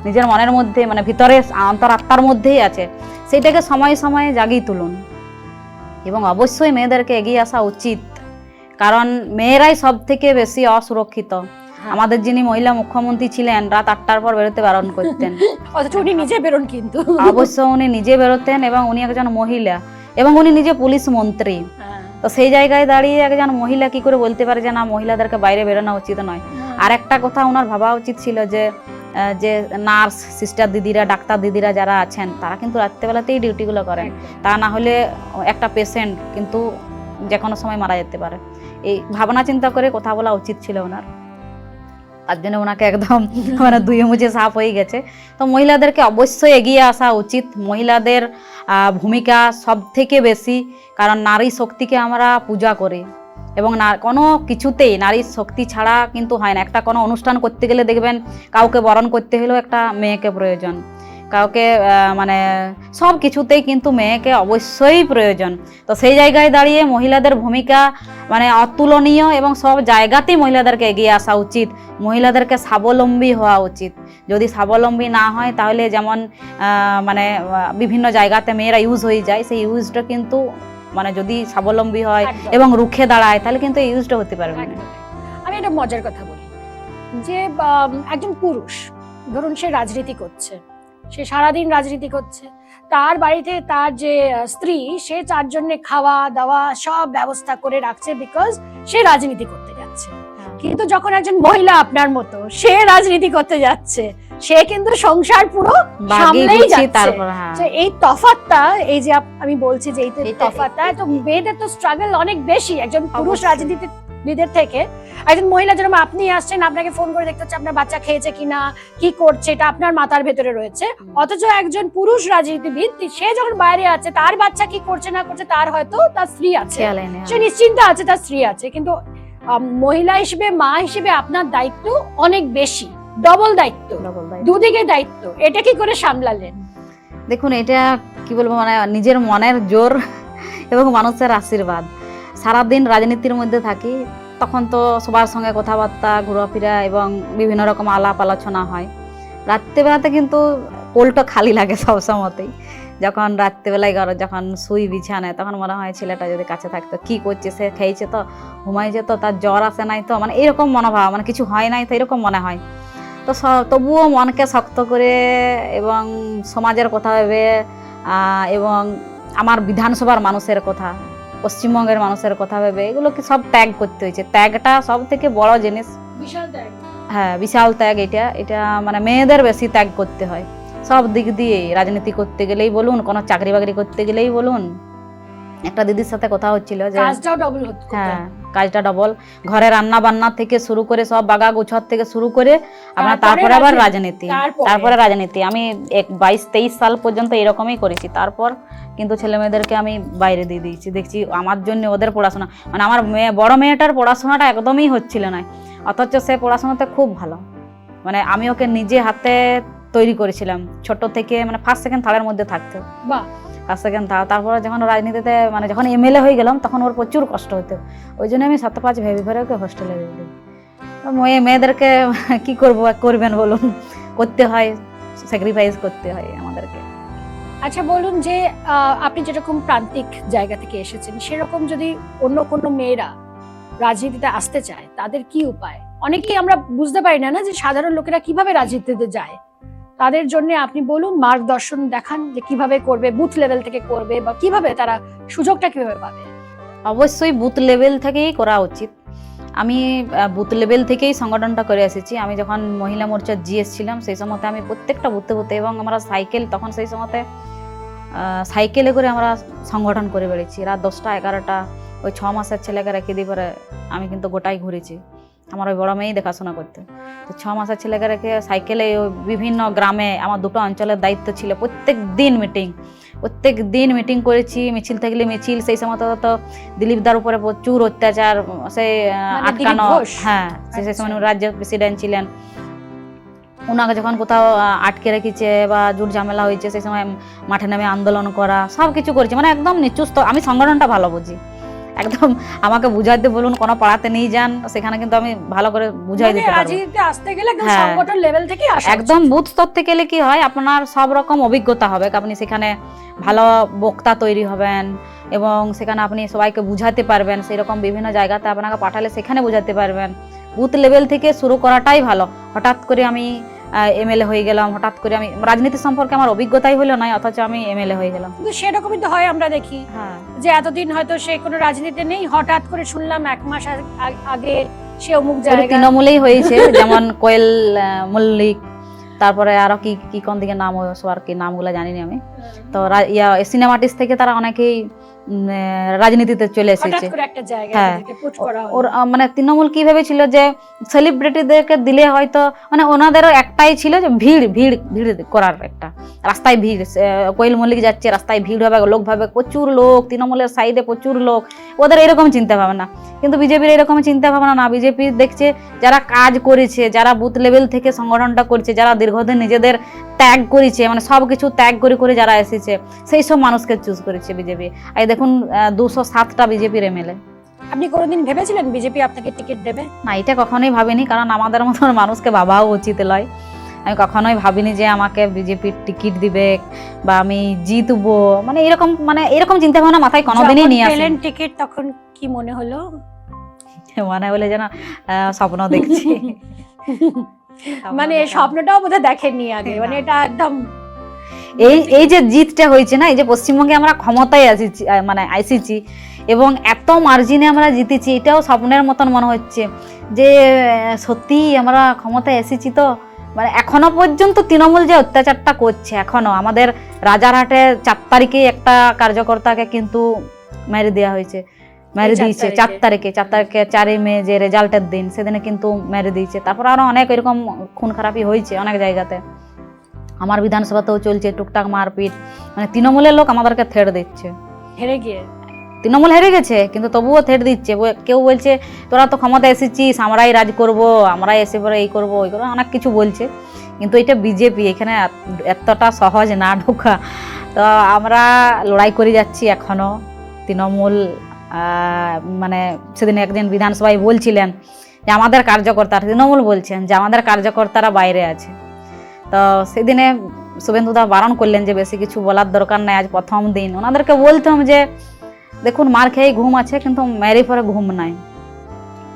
নিজের মনের মধ্যে মানে ভিতরে অন্তরাত্মার মধ্যেই আছে, সেইটাকে সময়ে সময়ে জাগিয়ে তুলুন। এবং অবশ্যই মেয়েদেরকে এগিয়ে আসা উচিত, কারণ মেয়েরাই সব থেকে বেশি অসুরক্ষিত। আমাদের যিনি মহিলা মুখ্যমন্ত্রী ছিলেন রাত 8টার পর বেরোতে বারণ করতেন, অথচ উনি নিজে বেরোন কিন্তু। অবশ্য উনি নিজে বেরোতেন এবং উনি একজন মহিলা এবং উনি নিজে পুলিশ মন্ত্রী। তো সেই জায়গায় দাঁড়িয়ে একজন মহিলা কি করে বলতে পারে যে না মহিলাদেরকে বাইরে বেরোনো উচিত নয়। আর একটা কথা ওনার ভাবা উচিত ছিল যে যে নার্স সিস্টার দিদিরা, ডাক্তার দিদিরা যারা আছেন তারা কিন্তু রাত্রেবেলাতেই ডিউটিগুলো করেন, তা না হলে একটা পেশেন্ট কিন্তু যে কোনো সময় মারা যেতে পারে। এই ভাবনা চিন্তা করে কথা বলা উচিত ছিল ওনার, তার জন্য ওনাকে একদম মানে দুই মুছে সাফ হয়ে গেছে। তো মহিলাদেরকে অবশ্যই এগিয়ে আসা উচিত, মহিলাদের ভূমিকা সব থেকে বেশি, কারণ নারী শক্তিকে আমরা পূজা করি এবং কোনো কিছুতেই নারীর শক্তি ছাড়া কিন্তু হয় না। একটা কোনো অনুষ্ঠান করতে গেলে দেখবেন কাউকে বরণ করতে হলেও একটা মেয়েকে প্রয়োজন, কাউকে মানে সব কিছুতেই কিন্তু মেয়েকে অবশ্যই প্রয়োজন। তো সেই জায়গায় দাঁড়িয়ে মহিলাদের ভূমিকা মানে অতুলনীয় এবং সব জায়গাতেই মহিলাদেরকে এগিয়ে আসা উচিত, মহিলাদেরকে স্বাবলম্বী হওয়া উচিত। যদি স্বাবলম্বী না হয় তাহলে যেমন মানে বিভিন্ন জায়গাতে মেয়েরা ইউজ হয়ে যায়, সেই ইউজটা কিন্তু মানে যদি স্বাবলম্বী হয় এবং রুখে দাঁড়ায় তাহলে কিন্তু এই ইউজটা হতে পারবে না। আমি একটা মজার কথা বলি যে একজন পুরুষ ধরুন সে রাজনীতি করছে, সে সারাদিন রাজনীতি করছে, তার বাড়িতে তার যে স্ত্রী সে তার জন্য খাওয়া দাওয়া সব ব্যবস্থা করে রাখছে বিকজ সে রাজনীতি করতে যাচ্ছে। কিন্তু যখন একজন মহিলা আপনার মতো সে রাজনীতি করতে যাচ্ছে, সে কিন্তু সংসার পুরো সামলেই যাচ্ছে। এই তফাৎটা, এই যে আমি বলছি যে এই তফাৎটা, তো মেয়েদের তো স্ট্রাগল অনেক বেশি একজন পুরুষ রাজনীতিবিদের থেকে। একজন মহিলা যেরকম আপনি আসছেন, আপনাকে ফোন করে দেখতে হচ্ছে আপনার বাচ্চা খেয়েছে কিনা, কি করছে, এটা আপনার মাথার ভেতরে রয়েছে। অথচ একজন পুরুষ রাজনীতিবিদ সে যখন বাইরে আছে, তার বাচ্চা কি করছে না করছে তার হয়তো তার স্ত্রী আছে, সে নিশ্চিন্ত আছে, তার স্ত্রী আছে। কিন্তু মহিলা হিসেবে, মা হিসেবে আপনার দায়িত্ব অনেক বেশি, ডবল দায়িত্ব, দুদিকে দায়িত্ব। এটা কি করে সামলালেন? দেখুন, এটা কি বলবো, মানে নিজের মনের জোর এবং মানুষের আশীর্বাদ। সারাদিন রাজনীতির মধ্যে থাকি, তখন তো সবার সঙ্গে কথাবার্তা, ঘোরাফেরা এবং বিভিন্ন রকম আলাপ আলোচনা হয়। রাত্রেবেলাতে কিন্তু পোলটা খালি লাগে সবসময়তেই। যখন রাত্রেবেলায় যখন শুই বিছানায়, তখন মনে হয় ছেলেটা যদি কাছে থাকতো, কি করছে, সে খেয়েছে তো, ঘুমাইছে তো, তার জ্বর আসে নাই তো, মানে এরকম মনোভাব, মানে কিছু হয় নাই তো এরকম মনে হয়। তো তবুও মনকে শক্ত করে এবং সমাজের কথা ভেবে এবং আমার বিধানসভার মানুষের কথা, পশ্চিমবঙ্গের মানুষের কথা ভেবে এগুলোকে সব ত্যাগ করতে হয়েছে। ত্যাগটা সব থেকে বড় জিনিস, বিশাল ত্যাগ। হ্যাঁ, বিশাল ত্যাগ। এটা মানে মেয়েদের বেশি ত্যাগ করতে হয় সব দিক দিয়ে। রাজনীতি করতে গেলেই বলুন, কোনো চাকরি বাকরি করতে গেলেই বলুন। একটা দিদির সাথে কথা হচ্ছিল যে কাজটাও ডবল হচ্ছে। হ্যাঁ, কাজটা ডবল, ঘরে রান্না বান্না থেকে শুরু করে সব বাগা গোছর থেকে শুরু করে আপনার তারপরে আবার রাজনীতি, তারপরে রাজনীতি। আমি 22-23 সাল পর্যন্ত এরকমই করেছি। তারপর কিন্তু ছেলে মেয়েদেরকে আমি বাইরে দিয়ে দিয়েছি। দেখছি আমার জন্য ওদের পড়াশোনা, মানে আমার বড় মেয়েটার পড়াশোনাটা একদমই হচ্ছিল না, অথচ সে পড়াশোনাতে খুব ভালো। মানে আমি ওকে নিজে হাতে তৈরি করেছিলাম ছোট থেকে, মানে ফার্স্ট সেকেন্ড থার্ডের মধ্যে থাকতো। বাহ, ফার্স্ট সেকেন্ড থার্ড। তারপরে যখন রাজনীতিতে মানে যখন এমএলএ হয়ে গেলাম, তখন ওর প্রচুর কষ্ট হতো। ওই জন্য আমি 7-5 ভেবে ওকে হোস্টেলে দিয়ে দিই। মেয়েদেরকে কি করবেন বলুন, করতে হয়, স্যাক্রিফাইস করতে হয় আমাদেরকে। আচ্ছা বলুন যে আপনি যেরকম প্রান্তিক জায়গা থেকে এসেছেন, সেরকম যদি অন্য কোনো মেয়েরা রাজনীতিতে আসতে চায়, তাদের কি উপায়? অনেকেই আমরা বুঝতে পারি না যে সাধারণ লোকেরা কিভাবে রাজনীতিতে যায়। তাদের জন্য আপনি বলুন, মার্গদর্শন দেখান যে কিভাবে করবে, বুথ লেভেল থেকে করবে, বা কিভাবে তারা সুযোগটা কিভাবে পাবে। অবশ্যই বুথ লেভেল থেকেই করা উচিত। আমি বুথ লেভেল থেকেই সংগঠনটা করে এসেছি। আমি যখন মহিলা মোর্চার জিএস ছিলাম, সেই সময়তে আমি প্রত্যেকটা বুথে এবং আমরা সাইকেল, তখন সেই সময়তে সাইকেলে করে আমরা সংগঠন করে বেড়েছি। রাত 10টা 11টা ওই 6 মাসের ছেলেকে রেখে দিয়ে পরে আমি কিন্তু গোটাই ঘুরেছি। আমার ওই বড় মেয়েই দেখাশোনা করতে। তো 6 মাসের ছেলেকে রেখে সাইকেলে বিভিন্ন গ্রামে, আমার 2টো অঞ্চলের দায়িত্ব ছিল। প্রত্যেক দিন মিটিং, প্রত্যেক দিন মিটিং করেছি, মিছিল থাকলে মিছিল। সেই সময় তো দিলীপ দার উপরে প্রচুর অত্যাচার, সেই আটকানো, হ্যাঁ সেই সময় রাজ্য প্রেসিডেন্ট ছিলেন, ওনাকে যখন কোথাও আটকে রেখেছে বা জুট ঝামেলা হয়েছে সেই সময় মাঠে নামে আন্দোলন করা, সব কিছু করেছে। মানে একদম নিচুস্ত। আমি সংগঠনটা ভালো বুঝি, একদম আমাকে বুঝাইতে বলুন, কোনো পাড়াতে নিয়ে যান, সেখানে কিন্তু আমি ভালো করে বুঝাই দিতে পারবো। রাজনীতিতে আসতে গেলে সংগঠন লেভেল থেকে আসা একদম বুথ স্তর থেকে গেলে কি হয়, আপনার সব রকম অভিজ্ঞতা হবে, আপনি সেখানে ভালো বক্তা তৈরি হবেন এবং সেখানে আপনি সবাইকে বুঝাতে পারবেন। সেই রকম বিভিন্ন জায়গাতে আপনাকে পাঠালে সেখানে বুঝাতে পারবেন। বুথ লেভেল থেকে শুরু করাটাই ভালো। হঠাৎ করে আমি এমএলএ হয়ে গেলাম, হঠাৎ করে আমি রাজনীতি সম্পর্কে আমার অভিজ্ঞতাই হলো না, অথচ আমি এমএলএ হয়ে গেলাম। কিন্তু সেরকমই তো হয়, আমরা দেখি যে এতদিন হয়তো সে কোনো রাজনীতিতে নেই, হঠাৎ করে শুনলাম 1 মাস আগে সে অমুক জায়গায় তৃণমূলেই হয়েছে। যেমন কোয়েল মল্লিক, তারপরে আরো কি কি কোন দিকে নাম সবার কি নামগুলো জানিনি আমি। তো সিনেমা আর্টিস্ট থেকে তারা অনেকেই রাজনীতিতে চলে এসেছে। হ্যাঁ, ওর মানে তৃণমূল কি ভেবেছিল যে সেলিব্রিটিদেরকে দিলে হয়তো, মানে ওনাদেরও একটাই ছিল যে ভিড় ভিড় ভিড় করার, একটা রাস্তায় ভিড়। কোয়েল মল্লিক যাচ্ছে, রাস্তায় ভিড় হবে, লোক ভাবে প্রচুর লোক, তৃণমূলের সাইডে প্রচুর লোক, ওদের এরকম চিন্তা ভাবনা। কিন্তু বিজেপির এরকম চিন্তা ভাবনা না। বিজেপি দেখছে যারা কাজ করেছে, যারা বুথ লেভেল থেকে সংগঠনটা করছে, যারা দীর্ঘদিন নিজেদের ত্যাগ করেছে, মানে সবকিছু ত্যাগ করে করে যারা এসেছে, সেই সব মানুষকে চুজ করেছে বিজেপি। এই দেখুন 207টা বিজেপির এমএলএ। আপনি কোনোদিন ভেবেছিলেন বিজেপি আপনাকে টিকিট দেবে? না, এটা কখনোই ভাবিনি, কারণ আমাদের মতন মানুষকে ভাবাও উচিত নয়। আমি কখনোই ভাবিনি যে আমাকে বিজেপির টিকিট দিবে বা আমি জিতবো, মানে এরকম চিন্তা ভাবনা মাথায় কোনোদিনই নিয়ে আসেনি। পেলেন টিকিট, তখন কি মনে হলো? মনে হলো যেন স্বপ্ন দেখছি। মানে স্বপ্নটাও বোধহয় দেখেননি আগে, মানে এটা একদম এই যে জিতটা হয়েছে না, এই যে পশ্চিমবঙ্গে আমরা ক্ষমতায় আসিছি, মানে আইসিছি এবং এত মার্জিনে আমরা জিতেছি, এটাও স্বপ্নের মতন মনে হচ্ছে যে সত্যি আমরা ক্ষমতায় এসেছি। তো মানে এখনো পর্যন্ত তৃণমূল যে অত্যাচারটা করছে, এখনো আমাদের রাজারহাটে 4 তারিখে একটা কার্যকর্তাকে কিন্তু মেরে দেওয়া হয়েছে, মেরে দিয়েছে 4 তারিখে 4 মে যে রেজাল্টের দিন, সেদিনে কিন্তু মেরে দিয়েছে। তারপর আরো অনেক এরকম খুন খারাপি হয়েছে অনেক জায়গাতে। আমার বিধানসভাতেও চলছে টুকটাক মারপিট, মানে তৃণমূলের লোক আমাদেরকে থ্রেট দিচ্ছে। হেরে গিয়ে তৃণমূল হেরে গেছে কিন্তু তবুও থ্রেট দিচ্ছে। কেউ বলছে তোরা তো ক্ষমতা এসেছিস, আমরাই রাজ করব, আমরাই এসে পরে এই করবো ওই করবো, অনেক কিছু বলছে। কিন্তু এটা বিজেপি, এখানে এতটা সহজ না ঢোকা। তো আমরা লড়াই করে যাচ্ছি এখনো। তৃণমূল মানে সেদিন একদিন বিধানসভায় বলছিলেন যে আমাদের কার্যকর্তা, তৃণমূল বলছেন যে আমাদের কার্যকর্তারা বাইরে আছে। তো সেদিনে শুভেন্দুদা বারণ করলেন যে বেশি কিছু বলার দরকার নাই, আজ প্রথম দিন। ওনাদেরকে বলতাম যে দেখুন মার খেয়ে ঘুম আছে কিন্তু মেরে পরে ঘুম নাই।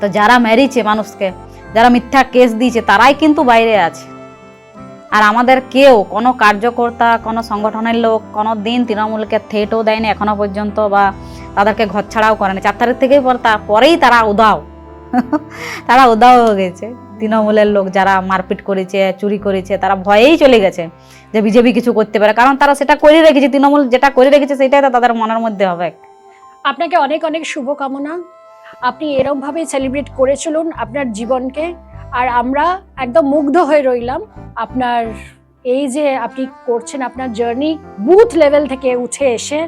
তো যারা মেরেছে মানুষকে, যারা মিথ্যা কেস দিয়েছে, তারাই কিন্তু বাইরে আছে। আর আমাদের কেউ, কোনো কার্যকর্তা, কোনো সংগঠনের লোক কোনো দিন তৃণমূলকে থ্রেটও দেয়নি এখনো পর্যন্ত, বা তাদেরকে ঘর ছাড়াও করেনি। 4 তারিখ থেকেই পরেই তারা উধাও তারা উধাও হয়ে গেছে। তৃণমূলের লোক যারা মারপিট করেছে, চুরি করেছে, তারা ভয়েই চলে গেছে যে বিজেপি কিছু করতে পারে, কারণ তারা সেটা করে রেখেছে। তৃণমূল যেটা করে রেখেছে সেটাই তো তাদের মনের মধ্যে হবে। আপনাকে অনেক অনেক শুভকামনা। আপনি এরকমভাবেই সেলিব্রেট করে চলুন আপনার জীবনকে। আর আমরা একদম মুগ্ধ হয়ে রইলাম আপনার এই যে আপনি করছেন আপনার জার্নি বুথ লেভেল থেকে উঠে এসে,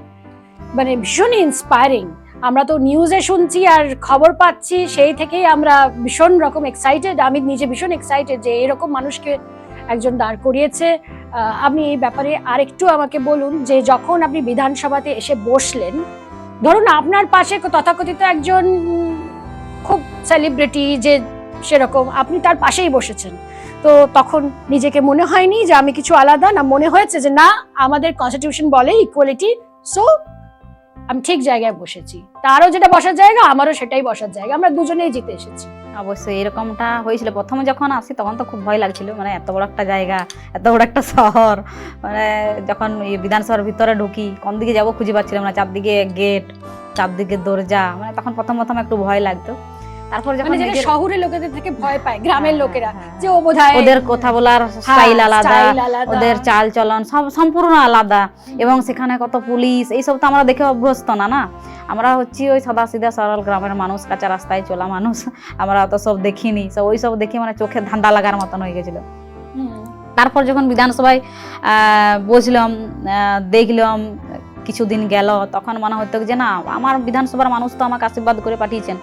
মানে ভীষণই ইন্সপায়ারিং। আমরা তো নিউজে শুনছি আর খবর পাচ্ছি, সেই থেকেই আমরা ভীষণ রকম এক্সাইটেড। আমি নিজে ভীষণ এক্সাইটেড যে এরকম মানুষকে একজন দাঁড় করিয়েছে। আপনি এই ব্যাপারে আরেকটু আমাকে বলুন যে যখন আপনি বিধানসভাতে এসে বসলেন, ধরুন আপনার পাশে তথাকথিত একজন খুব সেলিব্রিটি যে সেরকম, আপনি তার পাশেই বসেছেন, তো তখন নিজেকে মনে হয়নি যে আমি কিছু আলাদা, না মনে হয়েছে যে না আমাদের কনস্টিটিউশন বলে ইকুয়ালিটি, সো আমি ঠিক জায়গায় বসেছি, তারও যেটা বসার জায়গা আমারও সেটাই বসার জায়গা, আমরা দুজনেই জিতে এসেছি? অবশ্যই এরকমটা হয়েছিল। প্রথমে যখন আসি তখন তো খুব ভয় লাগছিল, মানে এত বড় একটা জায়গা, এত বড় একটা শহর, মানে যখন বিধানসভার ভিতরে ঢুকি কোন দিকে যাবো খুঁজে পাচ্ছিলাম না, 4 দিকে গেট, 4 দিকে দরজা, মানে তখন প্রথম একটু ভয় লাগতো। তারপর যখন শহরের লোকেদের থেকে ভয় পায় গ্রামের লোকেরা, যে ও বোধহয় ওদের কথা বলার স্টাইল আলাদা, ওদের চাল চলন সব সম্পূর্ণ আলাদা, এবং সেখানে কত পুলিশ, এইসব তো আমরা দেখে অভ্যস্ত না। আমরা হচ্ছি ওই সাদা সিধা সরল গ্রামের মানুষ, কাঁচা রাস্তায় চলা মানুষ, আমরা অত সব দেখিনি। ওই সব দেখে মানে চোখে ধান্দা লাগার মতন হয়ে গেছিল। তারপর যখন বিধানসভায় বসলাম, দেখলাম কিছুদিন গেল, তখন মনে হতো যে না, আমার বিধানসভার মানুষ তো আমাকে আশীর্বাদ করে পাঠিয়েছেন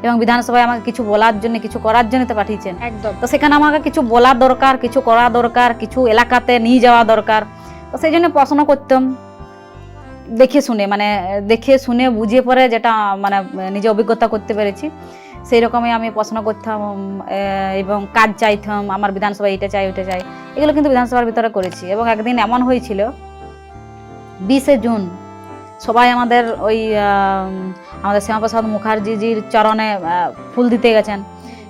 এবং বিধানসভায় আমাকে কিছু বলার জন্য, কিছু করার জন্য তো পাঠিয়েছেন। একদম। তো সেখানে আমাকে কিছু বলা দরকার, কিছু করা দরকার, কিছু এলাকাতে নিয়ে যাওয়া দরকার। তো সেই জন্য পড়াশোনা করতাম দেখে শুনে বুঝে পরে, যেটা মানে নিজে অভিজ্ঞতা করতে পেরেছি সেই রকমই আমি পড়াশোনা করতাম এবং কাজ চাইতাম, আমার বিধানসভা এটা চাই ওইটা চাই, এগুলো কিন্তু বিধানসভার ভিতরে করেছি। এবং একদিন এমন হয়েছিল 20শে জুন সবাই আমাদের ওই আমাদের শ্যামাপ্রসাদ মুখার্জিজির চরণে ফুল দিতে গেছেন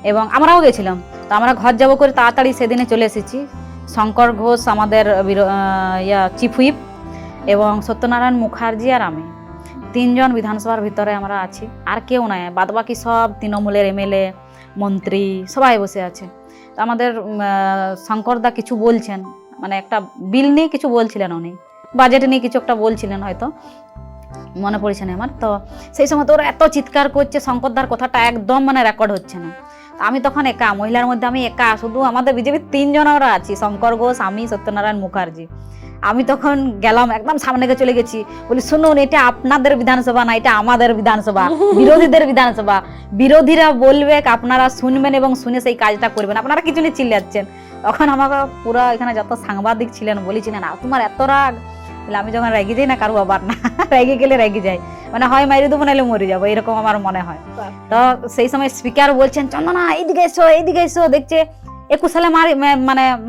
এবং আমরাও গেছিলাম। তো আমরা ঘর যাব করে তাড়াতাড়ি সেদিনে চলে এসেছি। শঙ্কর ঘোষ আমাদের চিফ হুইপ এবং সত্যনারায়ণ মুখার্জি আর আমি 3 জন বিধানসভার ভিতরে আমরা আছি, আর কেউ নাই, বাদবাকি সব তৃণমূলের এমএলএ মন্ত্রী সবাই বসে আছে। তো আমাদের শঙ্করদা কিছু বলছেন, মানে একটা বিল নিয়ে কিছু বলছিলেন, উনি বাজেট নিয়ে কিছু একটা বলছিলেন, হয়তো মনে পড়ছে না আমার। তো সেই সময় তো ওরা এত চিৎকার করছে, শঙ্করদার কথাটা একদম মানে রেকর্ড হচ্ছে না। আমি তখন একা, মহিলার মধ্যে আমি একা, শুধু আমাদের বিজেপির 3 জন আমরা আছি, শঙ্কর ঘোষ, আমি, সত্যনারায়ণ মুখার্জি। আমি তখন গেলাম, একদম সামনে গিয়ে চলে গেছি, বলি শুনুন, এটা আপনাদের বিধানসভা না, এটা আমাদের বিধানসভা, বিরোধীদের বিধানসভা। বিরোধীরা বলবে, আপনারা শুনবেন এবং শুনে সেই কাজটা করবেন, আপনারা কিছু নিয়ে চিল্লাচ্ছেন। তখন আমাকে পুরো এখানে যত সাংবাদিক ছিলেন বলেছিলেন, তোমার এত রাগ। আমি যখন রেগে যাই না, কারো আবার না, রেগে গেলে রেগে যাই, মানে হয় মারি দেবো নাহলে মরে যাবো, এরকম আমার মনে হয়। তো সেই সময় স্পিকার বলছেন, চন্দনা এইদিকে এসো, এইদিকে এসো। দেখছে 21 সালে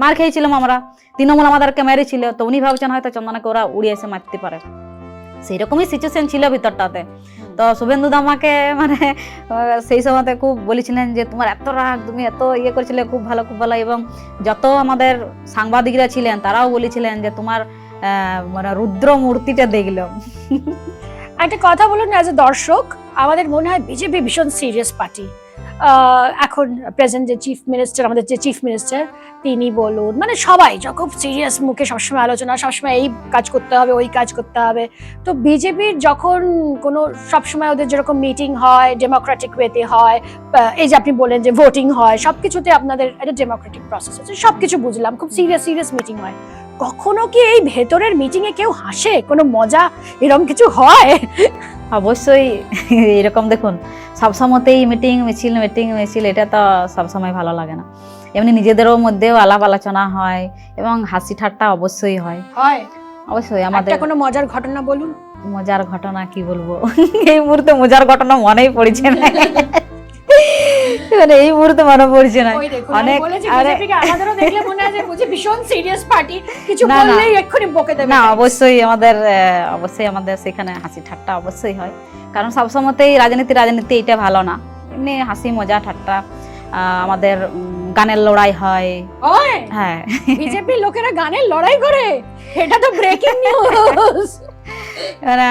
মার খেয়েছিলাম আমরা, তৃণমূল আমাদেরকে মেরেছিল। তো উনি ভাবছেন হয়তো চন্দনাকে ওরা উড়িয়ে এসে মারতে পারে, সেই রকমই সিচুয়েশন ছিল ভিতরটাতে। তো শুভেন্দু আমাকে মানে সেই সময়তে খুব বলেছিলেন যে তোমার এত রাগ, তুমি এত ইয়ে করেছিলে, খুব ভালো খুব ভালো। এবং যত আমাদের সাংবাদিকরা ছিলেন তারাও বলেছিলেন যে তোমার মানে রুদ্র মূর্তিটা দেখলাম। একটা কথা বলুন, অ্যাজ এ দর্শক আমাদের মনে হয় বিজেপি ভীষণ সিরিয়াস পার্টি। এখন প্রেজেন্ট যে চিফ মিনিস্টার, আমাদের যে চিফ মিনিস্টার, তিনি বলুন, মানে সবাই যখন সিরিয়াস মুখে সবসময় আলোচনা, সবসময় এই কাজ করতে হবে, ওই কাজ করতে হবে। তো বিজেপির যখন কোনো সবসময় ওদের যেরকম মিটিং হয়, ডেমোক্রেটিক ওয়েতে হয়, এই যে আপনি বলেন যে ভোটিং হয়, সবকিছুতে আপনাদের একটা ডেমোক্রেটিক প্রসেস আছে, সবকিছু বুঝলাম, খুব সিরিয়াস মিটিং হয়। কখনো কি এই ভেতরের মিটিং এ কেউ হাসে, কোনো মজা এরকম কিছু হয়? অবশ্যই এরকম দেখুন, সবসময়তেই মিটিং মিছিল এটা তো সবসময় ভালো লাগে না। এমনি নিজেদেরও মধ্যেও আলাপ আলোচনা হয় এবং হাসি ঠাট্টা অবশ্যই হয়। অবশ্যই আমাদের কোনো মজার ঘটনা বলুন। মজার ঘটনা কি বলবো, এই মুহূর্তে মজার ঘটনা মনেই পড়ছে না, মানে এই মুহূর্তে মনে পড়ছে না। অনেক আমাদেরও দেখলে মনে হয় যে বুঝি ভীষণ সিরিয়াস পার্টি, কিছু বললেই এক্ষুনি বকে দেবে। না, অবশ্যই আমাদের সেখানে হাসি ঠাট্টা অবশ্যই হয়, কারণ সবসময়তেই রাজনীতি এটা ভালো না। এমনি হাসি মজা ঠাট্টা, আমাদের গানের লড়াই হয়। হ্যাঁ, বিজেপির লোকেরা গানের লড়াই করে, এটা তো ব্রেকিং নিউজ। মানে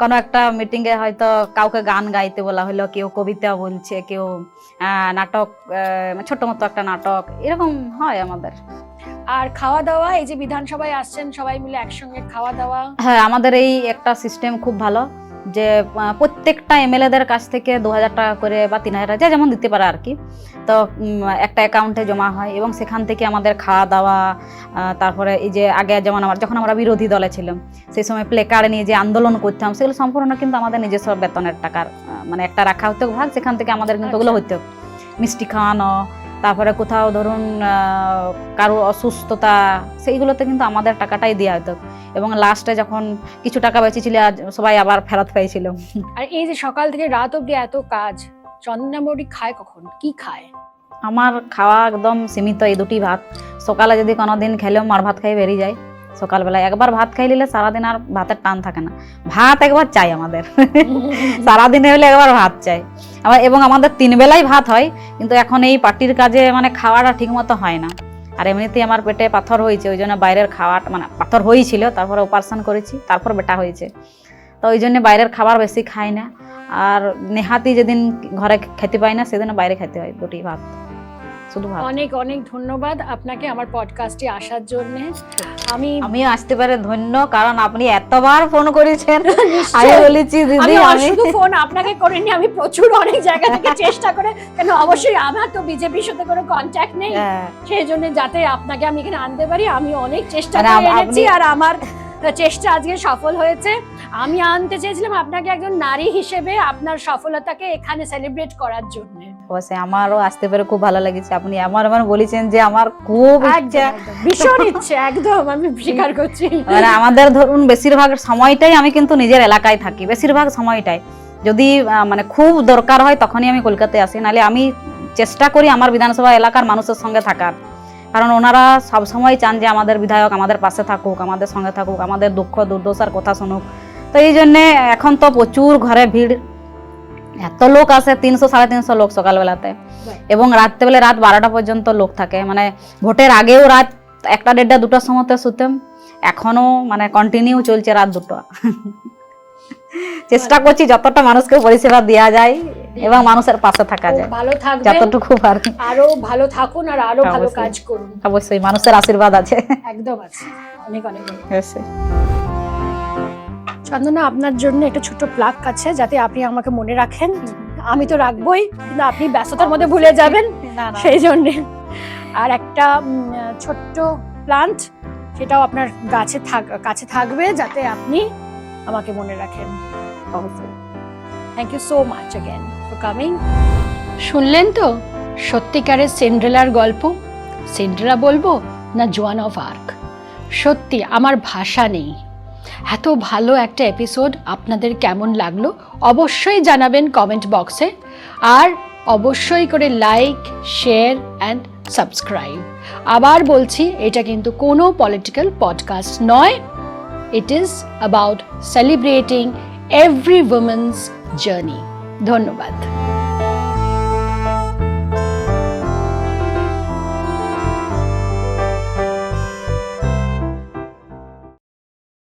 কোনো একটা মিটিং এ হয়তো কাউকে গান গাইতে বলা হলো, কেউ কবিতা বলছে, কেউ নাটক, ছোট মতো একটা নাটক, এরকম হয় আমাদের। আর খাওয়া দাওয়া, এই যে বিধানসভায় আসছেন সবাই মিলে একসঙ্গে খাওয়া দাওয়া। হ্যাঁ, আমাদের এই একটা সিস্টেম খুব ভালো, যে প্রত্যেকটা এমএলএদের কাছ থেকে 2000 টাকা করে বা 3000 টাকা যেমন দিতে পারে আর কি, তো একটা অ্যাকাউন্টে জমা হয় এবং সেখান থেকে আমাদের খাওয়া দাওয়া। তারপরে এই যে আগে যেমন যখন আমরা বিরোধী দলে ছিলাম সেই সময় প্লেকার্ড নিয়ে যে আন্দোলন করতাম, সেগুলো সম্পূর্ণ কিন্তু আমাদের নিজস্ব বেতনের টাকার মানে একটা রাখা হতো ভাগ, সেখান থেকে আমাদের কিন্তু ওগুলো হতো। মিষ্টি খাওয়ানো, তারপরে কোথাও ধরুন কারো অসুস্থতা, সেইগুলোতে কিন্তু আমাদের টাকাটাই দেওয়া হতো এবং লাস্টে যখন কিছু টাকা বেঁচেছিল সবাই আবার ফেরত পেয়েছিল। আর এই যে সকাল থেকে রাত অবধি এত কাজ, চন্দনা বৌদি খায় কখন, কি খায়? আমার খাওয়া একদম সীমিত, এই দুটি ভাত। সকালে যদি কোনোদিন খেলেও মার ভাত খাই বেরিয়ে যায়, সকালবেলায় একবার ভাত খাই নিলে সারাদিন আর ভাতের টান থাকে না। ভাত একবার চাই আমাদের, সারাদিনে হলে একবার ভাত চাই আবার। এবং আমাদের 3 বেলাই ভাত হয়, কিন্তু এখন এই পার্টির কাজে মানে খাওয়াটা ঠিক মতো হয় না। আর এমনিতেই আমার পেটে পাথর হয়েছে, ওই জন্য বাইরের খাওয়াটা, মানে পাথর হয়েছিল তারপরে অপারেশন করেছি, তারপর বেটা হয়েছে, তো ওই জন্য বাইরের খাবার বেশি খাই না। আর নেহাতি যেদিন ঘরে খেতে পাই না সেদিন বাইরে খেতে হয়, দুটি ভাত, শুধু ভাত। অনেক অনেক ধন্যবাদ আপনাকে আমার পডকাস্টে আসার জন্য। আমিও আসতে পারে ধন্য, কারণ আপনি এতবার ফোন করেছেন। আমি বলেছি দিদি, আমি শুধু ফোন আপনাকে করিনি, আমি প্রচুর অনেক জায়গা থেকে চেষ্টা করে, কেন অবশ্যই আমার তো বিজেপির সাথে কোনো কন্ট্যাক্ট নেই, সেই জন্য যাতে আপনাকে আমি এখানে আনতে পারি আমি অনেক চেষ্টা করে এনেছি। আর আমার তো চেষ্টা আজকে সফল হয়েছে। আমি আনতে চেয়েছিলাম আপনাকে একজন নারী হিসেবে আপনার সফলতাকে এখানে সেলিব্রেট করার জন্য। অবশ্যই আমারও আসতে পেরে খুব ভালো লেগেছে। আপনি এমন বলেছেন যে আমার খুব ইচ্ছা, ভীষণ ইচ্ছে, একদম আমি স্বীকার করছি। মানে আমাদের ধরুন বেশিরভাগ সময়টাই আমি কিন্তু নিজের এলাকায় থাকি, বেশিরভাগ সময়টাই। যদি মানে খুব দরকার হয় তখনই আমি কলকাতায় আসি, নাহলে আমি চেষ্টা করি আমার বিধানসভা এলাকার মানুষের সঙ্গে থাকার, কারণ ওনারা সব সময় চান যে আমাদের বিধায়ক আমাদের পাশে থাকুক, আমাদের সঙ্গে থাকুক, আমাদের দুঃখ দুর্দশার কথা শুনুক। তো এই জন্যে এখন তো প্রচুর ঘরে ভিড়, এত লোক আসে, 300-350 লোক সকালবেলাতে, এবং রাত্রেবেলা রাত 12টা পর্যন্ত লোক থাকে। মানে ভোটের আগেও রাত 1টা, 1:30, 2টার সময়তে শুতেম, এখনো মানে কন্টিনিউ চলছে রাত 2টা। চেষ্টা করছি যতটা মানুষকে পরিষেবা দেওয়া যায় এবং মানুষের পাশে থাকা যায়, ভালো থাকবেন, যতটুকু পারি আরো ভালো থাকুন আর আরো ভালো কাজ করুন। অবশ্যই মানুষের আশীর্বাদ আছে, একদম আছে, অনেক অনেক। অবশ্যই। চন্দনা, আপনার জন্য একটা ছোট প্লাক আছে, যাতে আপনি আমাকে মনে রাখেন। আমি তো রাখবোই, কিন্তু আপনি ব্যস্ততার মধ্যে ভুলে যাবেন, সেই জন্য। আর একটা ছোট্ট প্লান্ট, সেটাও আপনার কাছে থাকবে, যাতে আপনি আমাকে মনে রাখেন। অবশ্যই। Thank you so much again for coming. শুনলেন তো সত্যিকারের সিন্ড্রেলার গল্প। সিন্ড্রেলা বলবো না জোয়ান অফ আর্ক? সত্যি আমার ভাষা নেই। এত ভালো একটা এপিসোড আপনাদের কেমন লাগলো অবশ্যই জানাবেন কমেন্ট বক্সে, আর অবশ্যই করে লাইক, শেয়ার অ্যান্ড সাবস্ক্রাইব। আবার বলছি, এটা কিন্তু কোনো পলিটিক্যাল পডকাস্ট নয়। It is about celebrating every woman's journey. ধন্যবাদ।